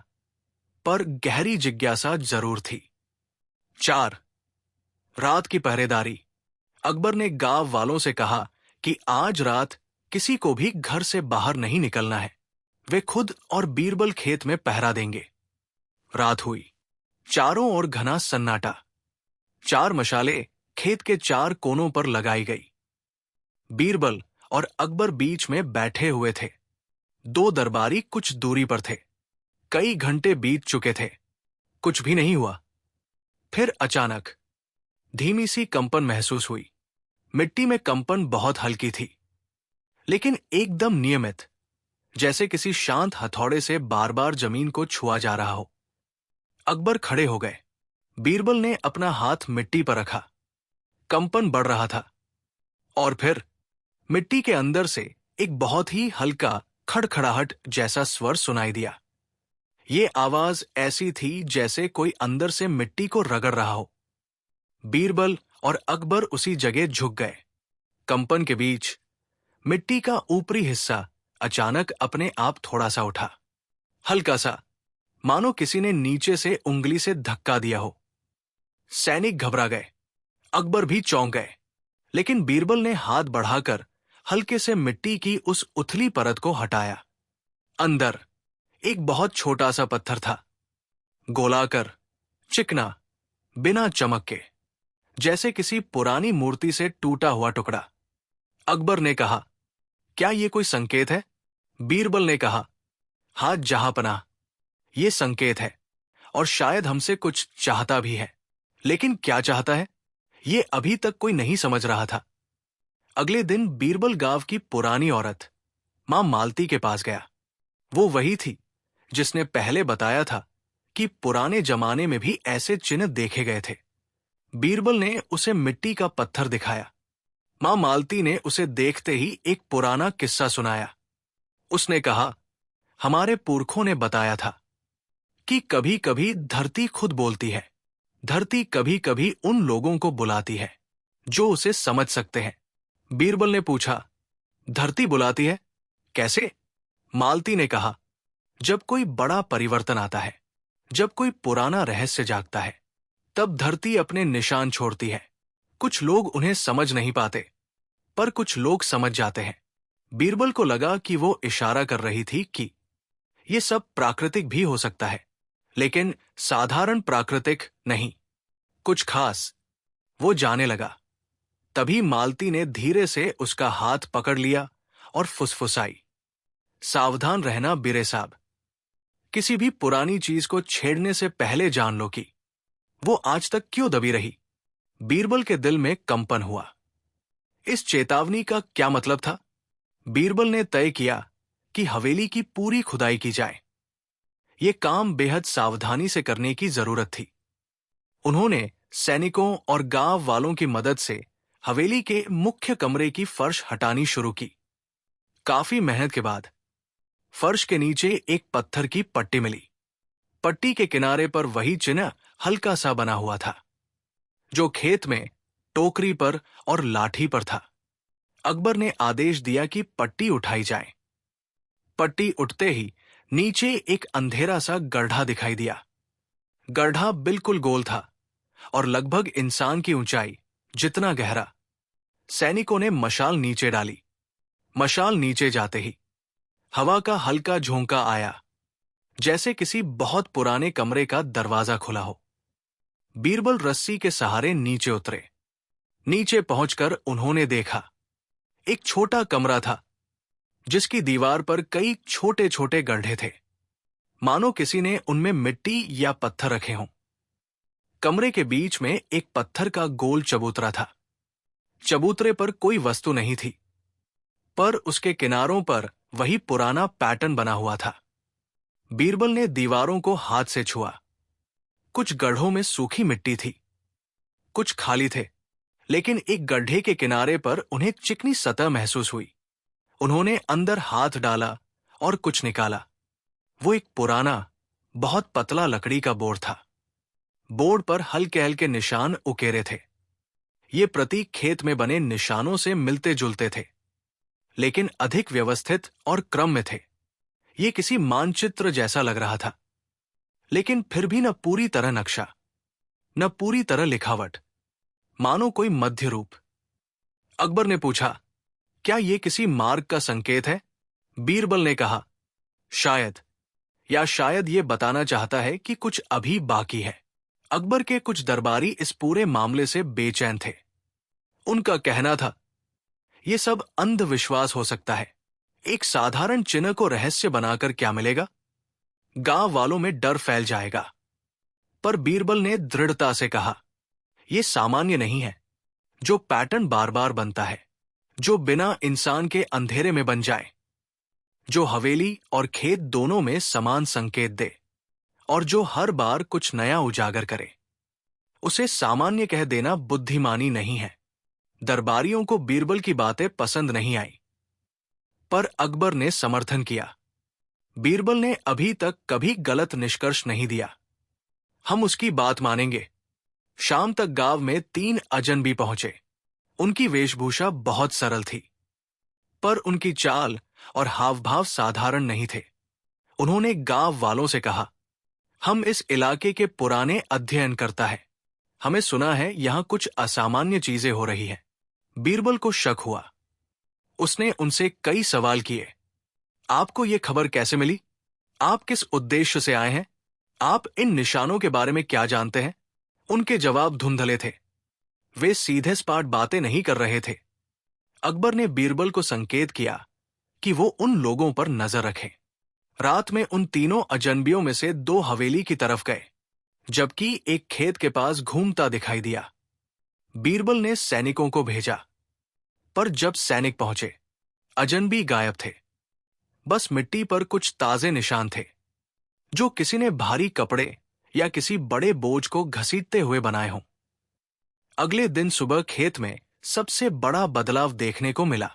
पर गहरी जिज्ञासा जरूर थी। 4 रात की पहरेदारी। अकबर ने गांव वालों से कहा कि आज रात किसी को भी घर से बाहर नहीं निकलना है। वे खुद और बीरबल खेत में पहरा देंगे। रात हुई। चारों ओर घना सन्नाटा। 4 मशालें खेत के 4 कोनों पर लगाई गई। बीरबल और अकबर बीच में बैठे हुए थे। 2 दरबारी कुछ दूरी पर थे। कई घंटे बीत चुके थे, कुछ भी नहीं हुआ। फिर अचानक धीमी सी कंपन महसूस हुई। मिट्टी में कंपन बहुत हल्की थी, लेकिन एकदम नियमित, जैसे किसी शांत हथौड़े से बार बार जमीन को छुआ जा रहा हो। अकबर खड़े हो गए। बीरबल ने अपना हाथ मिट्टी पर रखा। कंपन बढ़ रहा था, और फिर मिट्टी के अंदर से एक बहुत ही हल्का खड़खड़ाहट जैसा स्वर सुनाई दिया। ये आवाज ऐसी थी जैसे कोई अंदर से मिट्टी को रगड़ रहा हो। बीरबल और अकबर उसी जगह झुक गए। कंपन के बीच मिट्टी का ऊपरी हिस्सा अचानक अपने आप थोड़ा सा उठा, हल्का सा, मानो किसी ने नीचे से उंगली से धक्का दिया हो। सैनिक घबरा गए। अकबर भी चौंक गए, लेकिन बीरबल ने हाथ बढ़ाकर हल्के से मिट्टी की उस उथली परत को हटाया। अंदर एक बहुत छोटा सा पत्थर था, गोलाकार, चिकना, बिना चमक के, जैसे किसी पुरानी मूर्ति से टूटा हुआ टुकड़ा। अकबर ने कहा, क्या ये कोई संकेत है? बीरबल ने कहा, हाँ जहांपनाह, ये संकेत है, और शायद हमसे कुछ चाहता भी है। लेकिन क्या चाहता है, ये अभी तक कोई नहीं समझ रहा था। अगले दिन बीरबल गांव की पुरानी औरत मां मालती के पास गया। वो वही थी जिसने पहले बताया था कि पुराने जमाने में भी ऐसे चिन्ह देखे गए थे। बीरबल ने उसे मिट्टी का पत्थर दिखाया। मां मालती ने उसे देखते ही एक पुराना किस्सा सुनाया। उसने कहा, हमारे पुरखों ने बताया था कि कभी कभी धरती खुद बोलती है। धरती कभी कभी उन लोगों को बुलाती है जो उसे समझ सकते हैं। बीरबल ने पूछा, धरती बुलाती है? कैसे? मालती ने कहा, जब कोई बड़ा परिवर्तन आता है, जब कोई पुराना रहस्य जागता है, तब धरती अपने निशान छोड़ती है। कुछ लोग उन्हें समझ नहीं पाते, पर कुछ लोग समझ जाते हैं। बीरबल को लगा कि वो इशारा कर रही थी कि ये सब प्राकृतिक भी हो सकता है, लेकिन साधारण प्राकृतिक नहीं, कुछ खास। वो जाने लगा। तभी मालती ने धीरे से उसका हाथ पकड़ लिया और फुसफुसाई, सावधान रहना बीरे साहब। किसी भी पुरानी चीज को छेड़ने से पहले जान लो कि वो आज तक क्यों दबी रही। बीरबल के दिल में कंपन हुआ। इस चेतावनी का क्या मतलब था? बीरबल ने तय किया कि हवेली की पूरी खुदाई की जाए। ये काम बेहद सावधानी से करने की जरूरत थी। उन्होंने सैनिकों और गांव वालों की मदद से हवेली के मुख्य कमरे की फर्श हटानी शुरू की। काफी मेहनत के बाद फर्श के नीचे एक पत्थर की पट्टी मिली। पट्टी के किनारे पर वही चिन्ह हल्का सा बना हुआ था जो खेत में टोकरी पर और लाठी पर था। अकबर ने आदेश दिया कि पट्टी उठाई जाए। पट्टी उठते ही नीचे एक अंधेरा सा गड्ढा दिखाई दिया। गड्ढा बिल्कुल गोल था और लगभग इंसान की ऊंचाई जितना गहरा। सैनिकों ने मशाल नीचे डाली। मशाल नीचे जाते ही हवा का हल्का झोंका आया, जैसे किसी बहुत पुराने कमरे का दरवाजा खुला हो। बीरबल रस्सी के सहारे नीचे उतरे। नीचे पहुंचकर उन्होंने देखा एक छोटा कमरा था जिसकी दीवार पर कई छोटे छोटे गड्ढे थे, मानो किसी ने उनमें मिट्टी या पत्थर रखे हों। कमरे के बीच में एक पत्थर का गोल चबूतरा था। चबूतरे पर कोई वस्तु नहीं थी, पर उसके किनारों पर वही पुराना पैटर्न बना हुआ था। बीरबल ने दीवारों को हाथ से छुआ। कुछ गड्ढों में सूखी मिट्टी थी, कुछ खाली थे, लेकिन एक गड्ढे के किनारे पर उन्हें चिकनी सतह महसूस हुई। उन्होंने अंदर हाथ डाला और कुछ निकाला। वो एक पुराना, बहुत पतला लकड़ी का बोर्ड था। बोर्ड पर हल्के हल्के निशान उकेरे थे। ये प्रतीक खेत में बने निशानों से मिलते जुलते थे, लेकिन अधिक व्यवस्थित और क्रम में थे। ये किसी मानचित्र जैसा लग रहा था, लेकिन फिर भी न पूरी तरह नक्शा, न पूरी तरह लिखावट, मानो कोई मध्य रूप। अकबर ने पूछा, क्या ये किसी मार्ग का संकेत है? बीरबल ने कहा, शायद, या शायद ये बताना चाहता है कि कुछ अभी बाकी है। अकबर के कुछ दरबारी इस पूरे मामले से बेचैन थे। उनका कहना था, ये सब अंधविश्वास हो सकता है। एक साधारण चिन्ह को रहस्य बनाकर क्या मिलेगा? गांव वालों में डर फैल जाएगा। पर बीरबल ने दृढ़ता से कहा, यह सामान्य नहीं है। जो पैटर्न बार बार बनता है, जो बिना इंसान के अंधेरे में बन जाए, जो हवेली और खेत दोनों में समान संकेत दे, और जो हर बार कुछ नया उजागर करे, उसे सामान्य कह देना बुद्धिमानी नहीं है। दरबारियों को बीरबल की बातें पसंद नहीं आई, पर अकबर ने समर्थन किया। बीरबल ने अभी तक कभी गलत निष्कर्ष नहीं दिया। हम उसकी बात मानेंगे। शाम तक गांव में 3 अजनबी पहुंचे। उनकी वेशभूषा बहुत सरल थी, पर उनकी चाल और हावभाव साधारण नहीं थे। उन्होंने गांव वालों से कहा, हम इस इलाके के पुराने अध्ययनकर्ता हैं। हमें सुना है यहां कुछ असामान्य चीजें हो रही हैं। बीरबल को शक हुआ। उसने उनसे कई सवाल किए। आपको यह खबर कैसे मिली? आप किस उद्देश्य से आए हैं? आप इन निशानों के बारे में क्या जानते हैं? उनके जवाब धुंधले थे। वे सीधे सपाट बातें नहीं कर रहे थे। अकबर ने बीरबल को संकेत किया कि वो उन लोगों पर नजर रखे। रात में उन तीनों अजनबियों में से 2 हवेली की तरफ गए, जबकि एक खेत के पास घूमता दिखाई दिया। बीरबल ने सैनिकों को भेजा, पर जब सैनिक पहुंचे, अजनबी गायब थे। बस मिट्टी पर कुछ ताजे निशान थे, जो किसी ने भारी कपड़े या किसी बड़े बोझ को घसीटते हुए बनाए हों। अगले दिन सुबह खेत में सबसे बड़ा बदलाव देखने को मिला।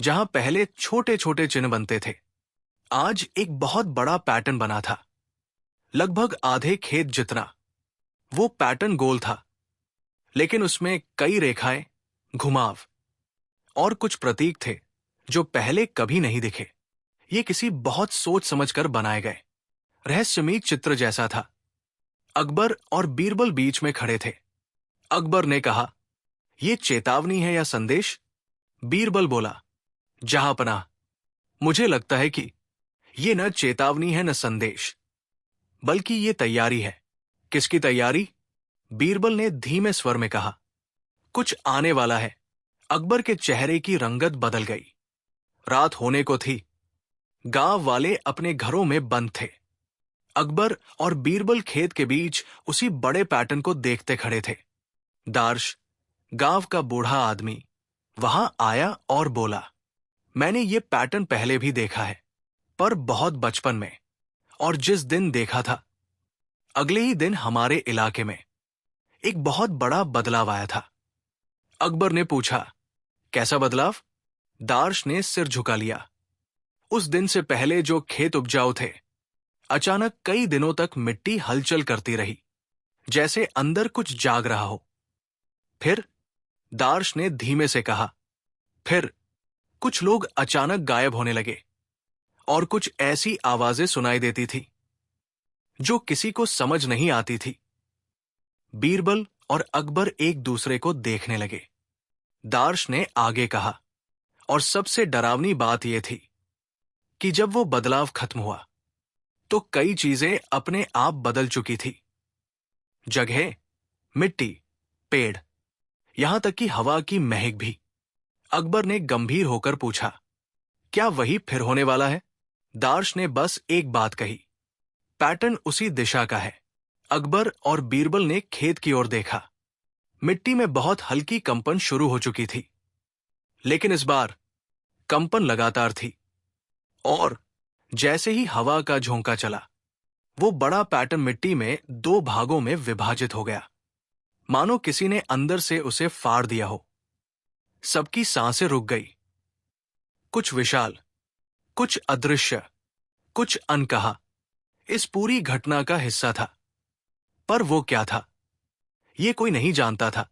जहां पहले छोटे छोटे चिन्ह बनते थे, आज एक बहुत बड़ा पैटर्न बना था, लगभग आधे खेत जितना। वो पैटर्न गोल था, लेकिन उसमें कई रेखाएं, घुमाव और कुछ प्रतीक थे जो पहले कभी नहीं दिखे। ये किसी बहुत सोच समझकर बनाए गए रहस्यमयी चित्र जैसा था। अकबर और बीरबल बीच में खड़े थे। अकबर ने कहा, यह चेतावनी है या संदेश? बीरबल बोला, जहांपनाह, मुझे लगता है कि ये न चेतावनी है न संदेश, बल्कि ये तैयारी है। किसकी तैयारी? बीरबल ने धीमे स्वर में कहा, कुछ आने वाला है। अकबर के चेहरे की रंगत बदल गई। रात होने को थी। गांव वाले अपने घरों में बंद थे। अकबर और बीरबल खेत के बीच उसी बड़े पैटर्न को देखते खड़े थे। दार्श, गांव का बूढ़ा आदमी, वहां आया और बोला, मैंने ये पैटर्न पहले भी देखा है। पर बहुत बचपन में, और जिस दिन देखा था, अगले ही दिन हमारे इलाके में एक बहुत बड़ा बदलाव आया था। अकबर ने पूछा, कैसा बदलाव? दार्श ने सिर झुका लिया। उस दिन से पहले जो खेत उपजाऊ थे, अचानक कई दिनों तक मिट्टी हलचल करती रही, जैसे अंदर कुछ जाग रहा हो। फिर दार्श ने धीमे से कहा, फिर कुछ लोग अचानक गायब होने लगे और कुछ ऐसी आवाजें सुनाई देती थी जो किसी को समझ नहीं आती थी। बीरबल और अकबर एक दूसरे को देखने लगे। दार्श ने आगे कहा, और सबसे डरावनी बात यह थी कि जब वो बदलाव खत्म हुआ तो कई चीजें अपने आप बदल चुकी थी। जगह, मिट्टी, पेड़, यहां तक कि हवा की महक भी। अकबर ने गंभीर होकर पूछा, क्या वही फिर होने वाला है? दार्श ने बस एक बात कही, पैटर्न उसी दिशा का है। अकबर और बीरबल ने खेत की ओर देखा। मिट्टी में बहुत हल्की कंपन शुरू हो चुकी थी, लेकिन इस बार कंपन लगातार थी, और जैसे ही हवा का झोंका चला, वो बड़ा पैटर्न मिट्टी में दो भागों में विभाजित हो गया, मानो किसी ने अंदर से उसे फाड़ दिया हो। सबकी सांसें रुक गई। कुछ विशाल, कुछ अदृश्य, कुछ अनकहा इस पूरी घटना का हिस्सा था। पर वो क्या था, ये कोई नहीं जानता था।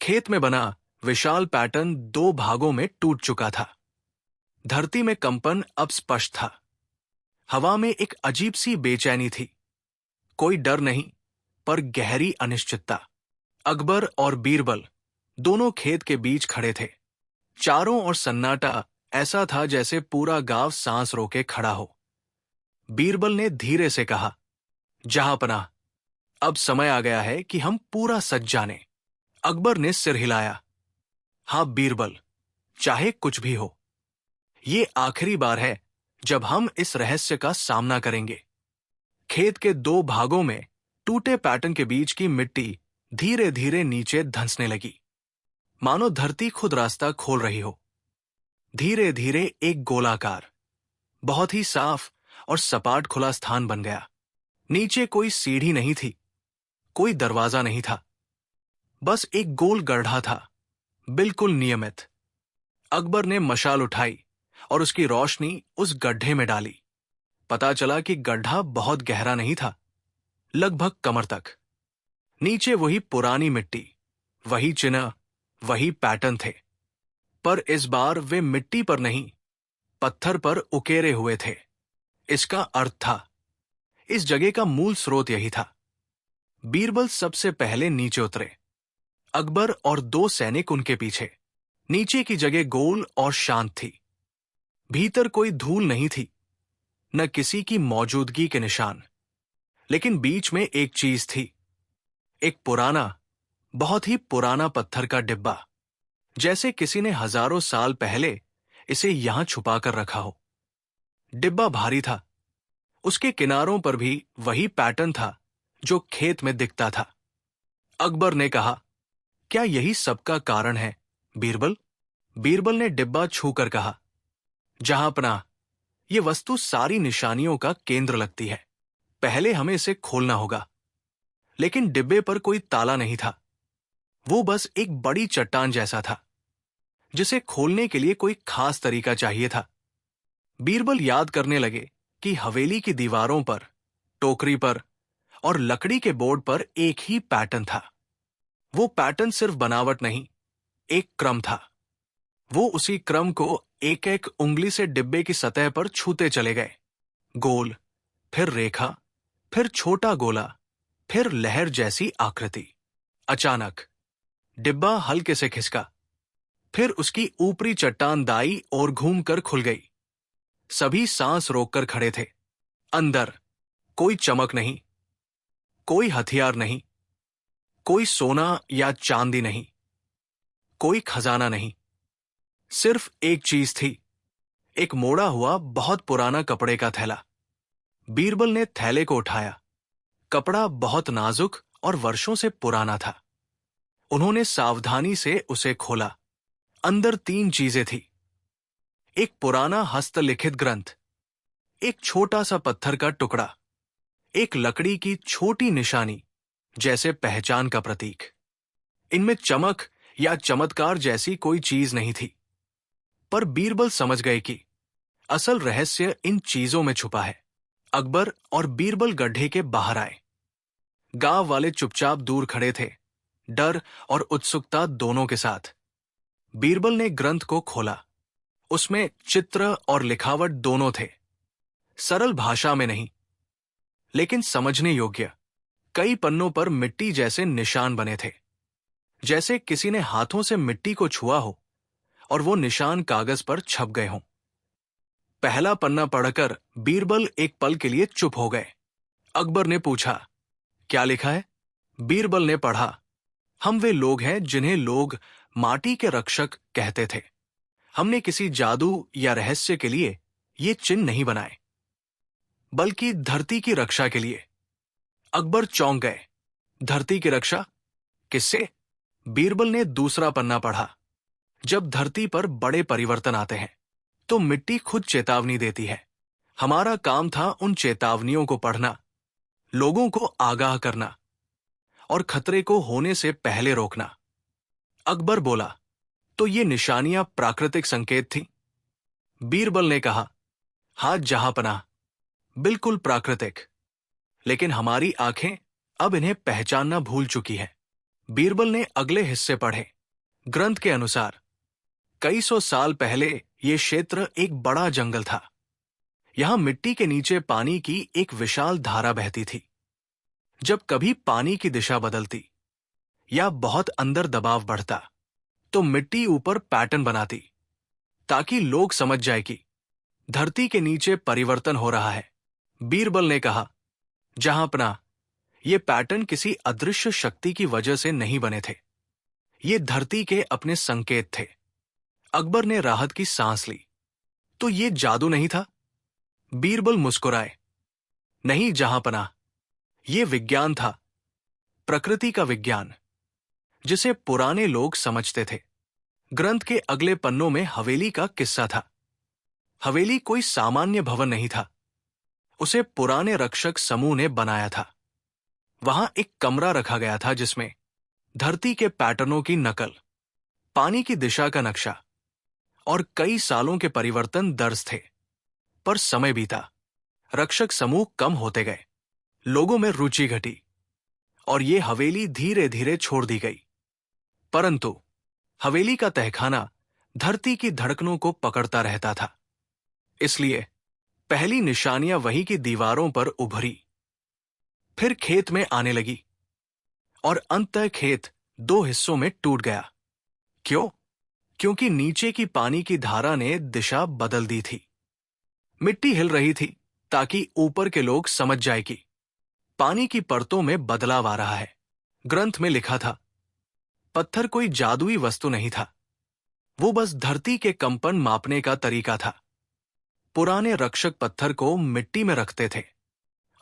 खेत में बना विशाल पैटर्न दो भागों में टूट चुका था। धरती में कंपन अब स्पष्ट था। हवा में एक अजीब सी बेचैनी थी। कोई डर नहीं, पर गहरी अनिश्चितता। अकबर और बीरबल दोनों खेत के बीच खड़े थे। चारों ओर सन्नाटा ऐसा था जैसे पूरा गांव सांस रोके खड़ा हो। बीरबल ने धीरे से कहा, जहांपनाह, अब समय आ गया है कि हम पूरा सच जाने। अकबर ने सिर हिलाया। हां बीरबल, चाहे कुछ भी हो, ये आखिरी बार है जब हम इस रहस्य का सामना करेंगे। खेत के दो भागों में टूटे पैटर्न के बीच की मिट्टी धीरे धीरे नीचे धंसने लगी, मानो धरती खुद रास्ता खोल रही हो। धीरे धीरे एक गोलाकार, बहुत ही साफ और सपाट खुला स्थान बन गया। नीचे कोई सीढ़ी नहीं थी, कोई दरवाजा नहीं था, बस एक गोल गड्ढा था, बिल्कुल नियमित। अकबर ने मशाल उठाई और उसकी रोशनी उस गड्ढे में डाली। पता चला कि गड्ढा बहुत गहरा नहीं था, लगभग कमर तक। नीचे वही पुरानी मिट्टी, वही चिन्ह, वही पैटर्न थे, पर इस बार वे मिट्टी पर नहीं, पत्थर पर उकेरे हुए थे। इसका अर्थ था, इस जगह का मूल स्रोत यही था। बीरबल सबसे पहले नीचे उतरे, अकबर और दो सैनिक उनके पीछे। नीचे की जगह गोल और शांत थी। भीतर कोई धूल नहीं थी, न किसी की मौजूदगी के निशान। लेकिन बीच में एक चीज थी, एक पुराना, बहुत ही पुराना पत्थर का डिब्बा, जैसे किसी ने हजारों साल पहले इसे यहां छुपा कर रखा हो। डिब्बा भारी था, उसके किनारों पर भी वही पैटर्न था जो खेत में दिखता था। अकबर ने कहा, क्या यही सबका कारण है बीरबल? बीरबल ने डिब्बा छूकर कहा, जहांपनाह, ये वस्तु सारी निशानियों का केंद्र लगती है। पहले हमें इसे खोलना होगा। लेकिन डिब्बे पर कोई ताला नहीं था। वो बस एक बड़ी चट्टान जैसा था, जिसे खोलने के लिए कोई खास तरीका चाहिए था। बीरबल याद करने लगे कि हवेली की दीवारों पर, टोकरी पर और लकड़ी के बोर्ड पर एक ही पैटर्न था। वो पैटर्न सिर्फ बनावट नहीं, एक क्रम था। वो उसी क्रम को एक एक उंगली से डिब्बे की सतह पर छूते चले गए। गोल, फिर रेखा, फिर छोटा गोला, फिर लहर जैसी आकृति। अचानक डिब्बा हल्के से खिसका, फिर उसकी ऊपरी चट्टान दाई और घूमकर खुल गई। सभी सांस रोककर खड़े थे। अंदर कोई चमक नहीं, कोई हथियार नहीं, कोई सोना या चांदी नहीं, कोई खजाना नहीं। सिर्फ एक चीज थी, एक मोड़ा हुआ बहुत पुराना कपड़े का थैला। बीरबल ने थैले को उठाया। कपड़ा बहुत नाजुक और वर्षों से पुराना था। उन्होंने सावधानी से उसे खोला। अंदर तीन चीजें थी। एक पुराना हस्तलिखित ग्रंथ, एक छोटा सा पत्थर का टुकड़ा, एक लकड़ी की छोटी निशानी, जैसे पहचान का प्रतीक। इनमें चमक या चमत्कार जैसी कोई चीज नहीं थी। पर बीरबल समझ गए कि असल रहस्य इन चीजों में छुपा है। अकबर और बीरबल गड्ढे के बाहर आए। गांव वाले चुपचाप दूर खड़े थे, डर और उत्सुकता दोनों के साथ। बीरबल ने ग्रंथ को खोला। उसमें चित्र और लिखावट दोनों थे, सरल भाषा में नहीं, लेकिन समझने योग्य। कई पन्नों पर मिट्टी जैसे निशान बने थे, जैसे किसी ने हाथों से मिट्टी को छुआ हो और वो निशान कागज पर छप गए हों। पहला पन्ना पढ़कर बीरबल एक पल के लिए चुप हो गए। अकबर ने पूछा, क्या लिखा है? बीरबल ने पढ़ा, हम वे लोग हैं जिन्हें लोग माटी के रक्षक कहते थे। हमने किसी जादू या रहस्य के लिए ये चिन्ह नहीं बनाए, बल्कि धरती की रक्षा के लिए। अकबर चौंक गए। धरती की रक्षा? किससे? बीरबल ने दूसरा पन्ना पढ़ा। जब धरती पर बड़े परिवर्तन आते हैं तो मिट्टी खुद चेतावनी देती है। हमारा काम था उन चेतावनियों को पढ़ना, लोगों को आगाह करना और खतरे को होने से पहले रोकना। अकबर बोला, तो ये निशानियां प्राकृतिक संकेत थी? बीरबल ने कहा, हाथ जहांपनाह, बिल्कुल प्राकृतिक। लेकिन हमारी आंखें अब इन्हें पहचानना भूल चुकी है। बीरबल ने अगले हिस्से पढ़े। ग्रंथ के अनुसार कई सौ साल पहले यह क्षेत्र एक बड़ा जंगल था। यहां मिट्टी के नीचे पानी की एक विशाल धारा बहती थी। जब कभी पानी की दिशा बदलती या बहुत अंदर दबाव बढ़ता तो मिट्टी ऊपर पैटर्न बनाती, ताकि लोग समझ जाए कि धरती के नीचे परिवर्तन हो रहा है। बीरबल ने कहा, जहांपनाह, ये पैटर्न किसी अदृश्य शक्ति की वजह से नहीं बने थे। ये धरती के अपने संकेत थे। अकबर ने राहत की सांस ली। तो ये जादू नहीं था? बीरबल मुस्कुराए। नहीं जहांपनाह, ये विज्ञान था, प्रकृति का विज्ञान, जिसे पुराने लोग समझते थे। ग्रंथ के अगले पन्नों में हवेली का किस्सा था। हवेली कोई सामान्य भवन नहीं था। उसे पुराने रक्षक समूह ने बनाया था। वहां एक कमरा रखा गया था जिसमें धरती के पैटर्नों की नकल, पानी की दिशा का नक्शा और कई सालों के परिवर्तन दर्ज थे। पर समय बीता, रक्षक समूह कम होते गए, लोगों में रुचि घटी और ये हवेली धीरे धीरे छोड़ दी गई। परंतु हवेली का तहखाना धरती की धड़कनों को पकड़ता रहता था। इसलिए पहली निशानियां वहीं की दीवारों पर उभरी, फिर खेत में आने लगी और अंततः खेत दो हिस्सों में टूट गया। क्यों? क्योंकि नीचे की पानी की धारा ने दिशा बदल दी थी। मिट्टी हिल रही थी ताकि ऊपर के लोग समझ जाए कि पानी की परतों में बदलाव आ रहा है। ग्रंथ में लिखा था, पत्थर कोई जादुई वस्तु नहीं था, वो बस धरती के कंपन मापने का तरीका था। पुराने रक्षक पत्थर को मिट्टी में रखते थे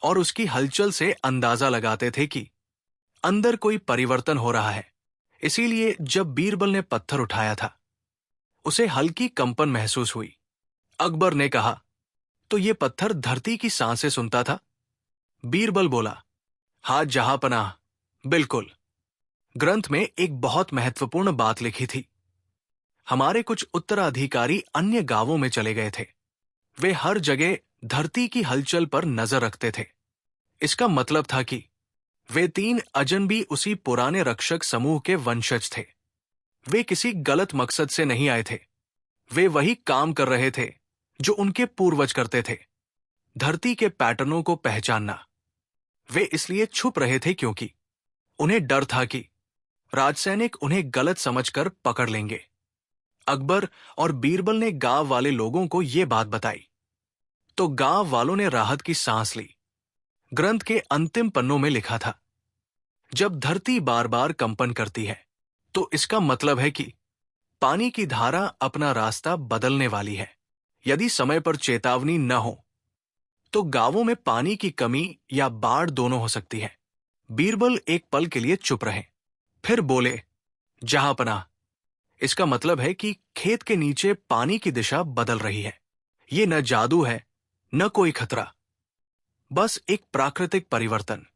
और उसकी हलचल से अंदाजा लगाते थे कि अंदर कोई परिवर्तन हो रहा है। इसीलिए जब बीरबल ने पत्थर उठाया था, उसे हल्की कंपन महसूस हुई। अकबर ने कहा, तो ये पत्थर धरती की सांसें सुनता था? बीरबल बोला, हाथ जहांपनाह, बिल्कुल। ग्रंथ में एक बहुत महत्वपूर्ण बात लिखी थी। हमारे कुछ उत्तराधिकारी अन्य गांवों में चले गए थे। वे हर जगह धरती की हलचल पर नजर रखते थे। इसका मतलब था कि वे तीन अजनबी उसी पुराने रक्षक समूह के वंशज थे। वे किसी गलत मकसद से नहीं आए थे। वे वही काम कर रहे थे जो उनके पूर्वज करते थे, धरती के पैटर्नों को पहचानना। वे इसलिए छुप रहे थे क्योंकि उन्हें डर था कि राजसैनिक उन्हें गलत समझकर पकड़ लेंगे। अकबर और बीरबल ने गांव वाले लोगों को यह बात बताई तो गांव वालों ने राहत की सांस ली। ग्रंथ के अंतिम पन्नों में लिखा था, जब धरती बार बार कंपन करती है तो इसका मतलब है कि पानी की धारा अपना रास्ता बदलने वाली है। यदि समय पर चेतावनी न हो तो गांवों में पानी की कमी या बाढ़ दोनों हो सकती है। बीरबल एक पल के लिए चुप रहे, फिर बोले, जहांपनाह, इसका मतलब है कि खेत के नीचे पानी की दिशा बदल रही है। ये न जादू है, न कोई खतरा, बस एक प्राकृतिक परिवर्तन।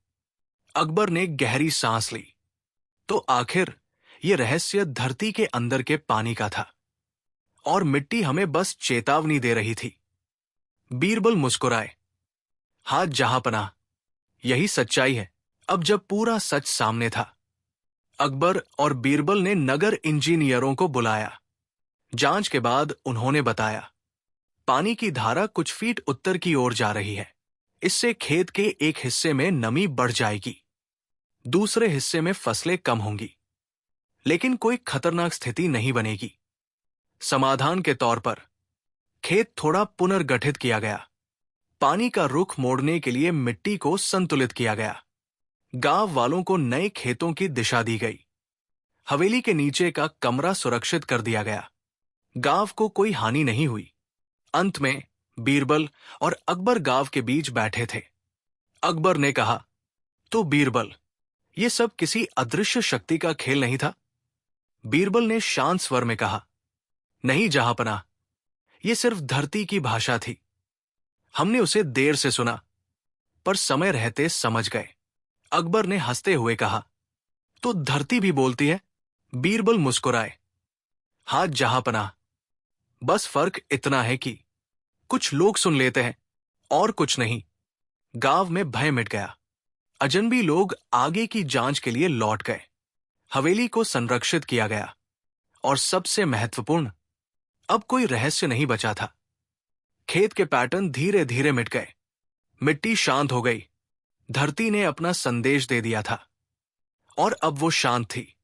अकबर ने गहरी सांस ली। तो आखिर ये रहस्य धरती के अंदर के पानी का था, और मिट्टी हमें बस चेतावनी दे रही थी। बीरबल मुस्कुराए। हाथ जहांपनाह, यही सच्चाई है। अब जब पूरा सच सामने था, अकबर और बीरबल ने नगर इंजीनियरों को बुलाया। जांच के बाद उन्होंने बताया, पानी की धारा कुछ फीट उत्तर की ओर जा रही है। इससे खेत के एक हिस्से में नमी बढ़ जाएगी, दूसरे हिस्से में फसलें कम होंगी, लेकिन कोई खतरनाक स्थिति नहीं बनेगी। समाधान के तौर पर खेत थोड़ा पुनर्गठित किया गया। पानी का रुख मोड़ने के लिए मिट्टी को संतुलित किया गया। गांव वालों को नए खेतों की दिशा दी गई। हवेली के नीचे का कमरा सुरक्षित कर दिया गया। गांव को कोई हानि नहीं हुई। अंत में बीरबल और अकबर गांव के बीच बैठे थे। अकबर ने कहा, तो बीरबल, ये सब किसी अदृश्य शक्ति का खेल नहीं था? बीरबल ने शांत स्वर में कहा, नहीं जहांपनाह, ये सिर्फ धरती की भाषा थी। हमने उसे देर से सुना, पर समय रहते समझ गए। अकबर ने हंसते हुए कहा, तो धरती भी बोलती है? बीरबल मुस्कुराए। हाथ जहांपनाह, बस फर्क इतना है कि कुछ लोग सुन लेते हैं और कुछ नहीं। गांव में भय मिट गया। अजनबी लोग आगे की जांच के लिए लौट गए। हवेली को संरक्षित किया गया, और सबसे महत्वपूर्ण, अब कोई रहस्य नहीं बचा था। खेत के पैटर्न धीरे धीरे मिट गए। मिट्टी शांत हो गई। धरती ने अपना संदेश दे दिया था, और अब वो शांत थी।